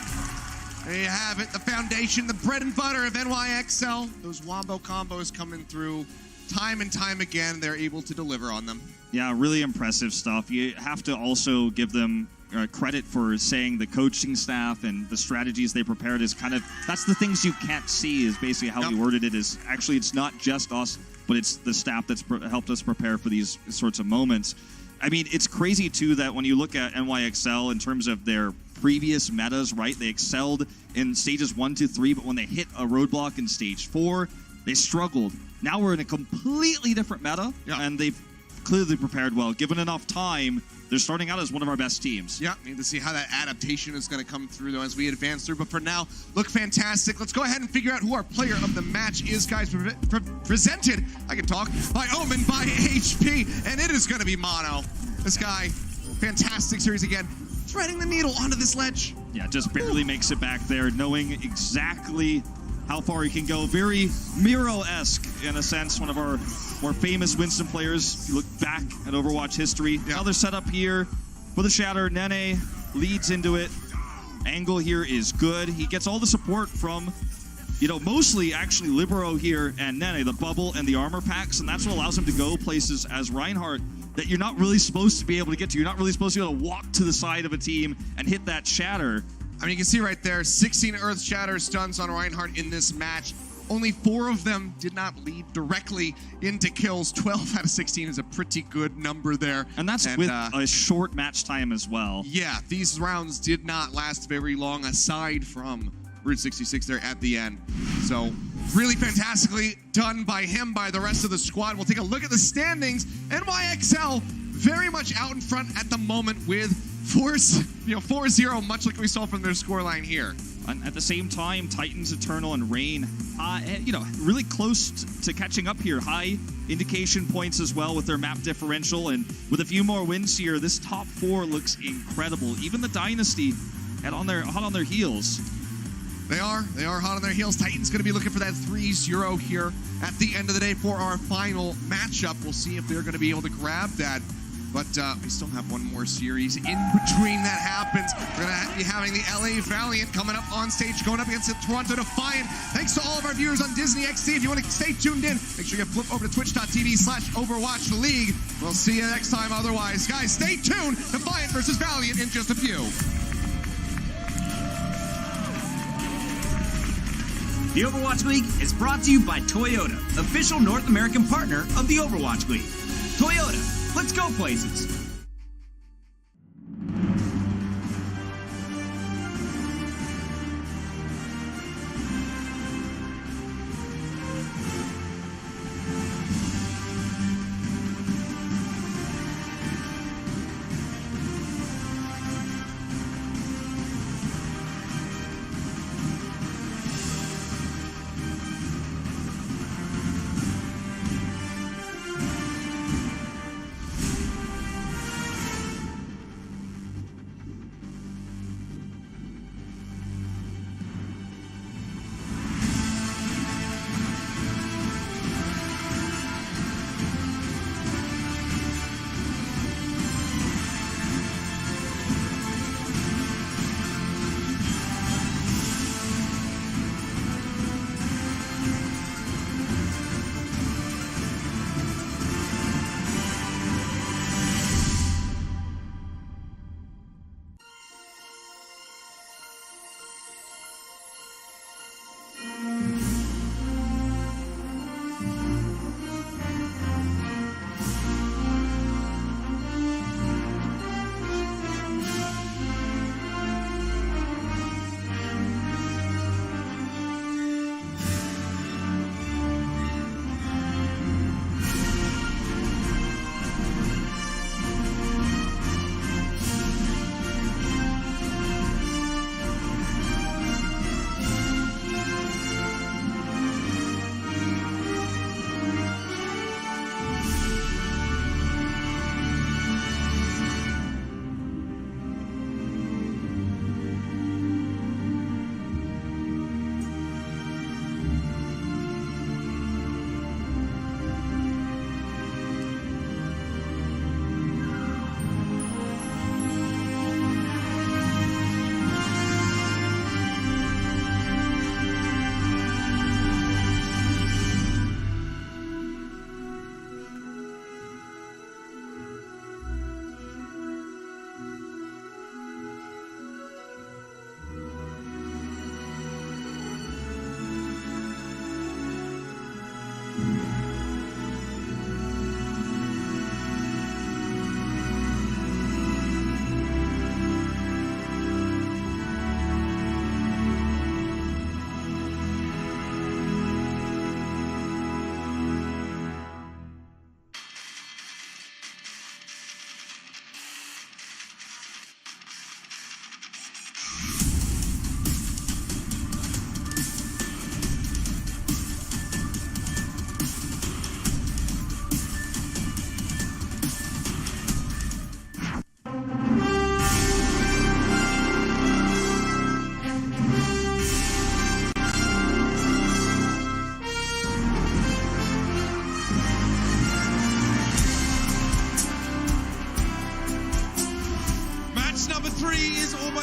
There you have it, the foundation, the bread and butter of NYXL. Those wombo combos coming through time and time again. They're able to deliver on them. Yeah, really impressive stuff. You have to also give them credit for saying the coaching staff and the strategies they prepared is kind of, that's the things you can't see is basically how he worded it is actually it's not just us, but it's the staff that's helped us prepare for these sorts of moments. I mean, it's crazy too that when you look at NYXL in terms of their previous metas, right? They excelled in stages 1 to 3, but when they hit a roadblock in stage 4, they struggled. Now we're in a completely different meta, and they've clearly prepared well. Given enough time, they're starting out as one of our best teams. Yeah, need to see how that adaptation is going to come through, though, as we advance through. But for now, look fantastic. Let's go ahead and figure out who our player of the match is, guys. Presented, I can talk, by Omen, by HP, and it is going to be Mono. This guy, fantastic series again. Threading the needle onto this ledge. Yeah, just barely makes it back there, knowing exactly how far he can go. Very Miro-esque, in a sense, one of our more famous Winston players. You look back at Overwatch history. Now they're set up here for the Shatter. Nene leads into it. Angle here is good. He gets all the support from, mostly actually Libero here and Nene, the bubble and the armor packs, and that's what allows him to go places as Reinhardt that you're not really supposed to be able to get to. You're not really supposed to be able to walk to the side of a team and hit that Shatter. I mean, you can see right there, 16 Earth Shatter stuns on Reinhardt in this match. Only 4 of them did not lead directly into kills. 12 out of 16 is a pretty good number there. And that's with a short match time as well. Yeah, these rounds did not last very long, aside from Route 66 there at the end. So really fantastically done by him, by the rest of the squad. We'll take a look at the standings. NYXL very much out in front at the moment with 4-0, much like we saw from their scoreline here. And at the same time, Titans, Eternal, and Rain, really close to catching up here. High indication points as well with their map differential, and with a few more wins here, this top 4 looks incredible. Even the Dynasty hot on their heels. They are hot on their heels. Titans going to be looking for that 3-0 here at the end of the day for our final matchup. We'll see if they're going to be able to grab that. But we still have one more series in between that happens. We're going to be having the LA Valiant coming up on stage, going up against the Toronto Defiant. Thanks to all of our viewers on Disney XD. If you want to stay tuned in, make sure you flip over to twitch.tv/Overwatch League. We'll see you next time otherwise. Guys, stay tuned. Defiant versus Valiant in just a few. The Overwatch League is brought to you by Toyota, official North American partner of the Overwatch League. Toyota, let's go places.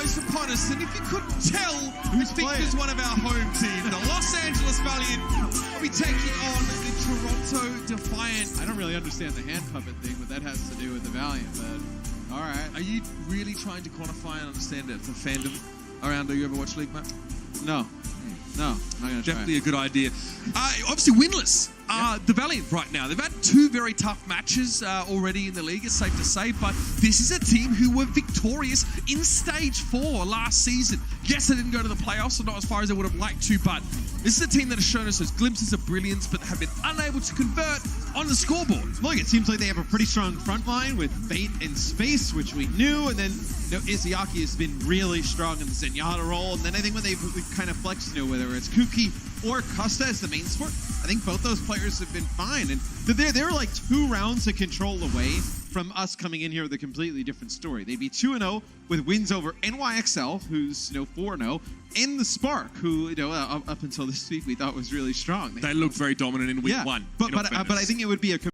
close upon us, and if you couldn't tell, we features one of our home team, the Los Angeles Valiant, will be taking on the Toronto Defiant. I don't really understand the hand puppet thing, but that has to do with the Valiant, but all right. Are you really trying to quantify and understand the fandom around the Overwatch League, Matt? No. No, I'm not going to try. Definitely a good idea. Obviously winless. The Valiant right now. They've had 2 very tough matches already in the league, it's safe to say, but this is a team who were victorious in Stage 4 last season. Yes, they didn't go to the playoffs, so not as far as they would have liked to, but this is a team that has shown us those glimpses of brilliance, but have been unable to convert on the scoreboard. Look, it seems like they have a pretty strong front line with Fate and Space, which we knew, and then Izayaki has been really strong in the Zenyatta role, and then I think when they've kind of flexed, whether it's Kuki or Costa as the main support, I think both those players have been fine, and they're like 2 rounds of control away from us coming in here with a completely different story. They'd be 2-0 with wins over NYXL, who's 4-0, and the Spark, who up until this week we thought was really strong. They looked very dominant in week 1. But I think it would be a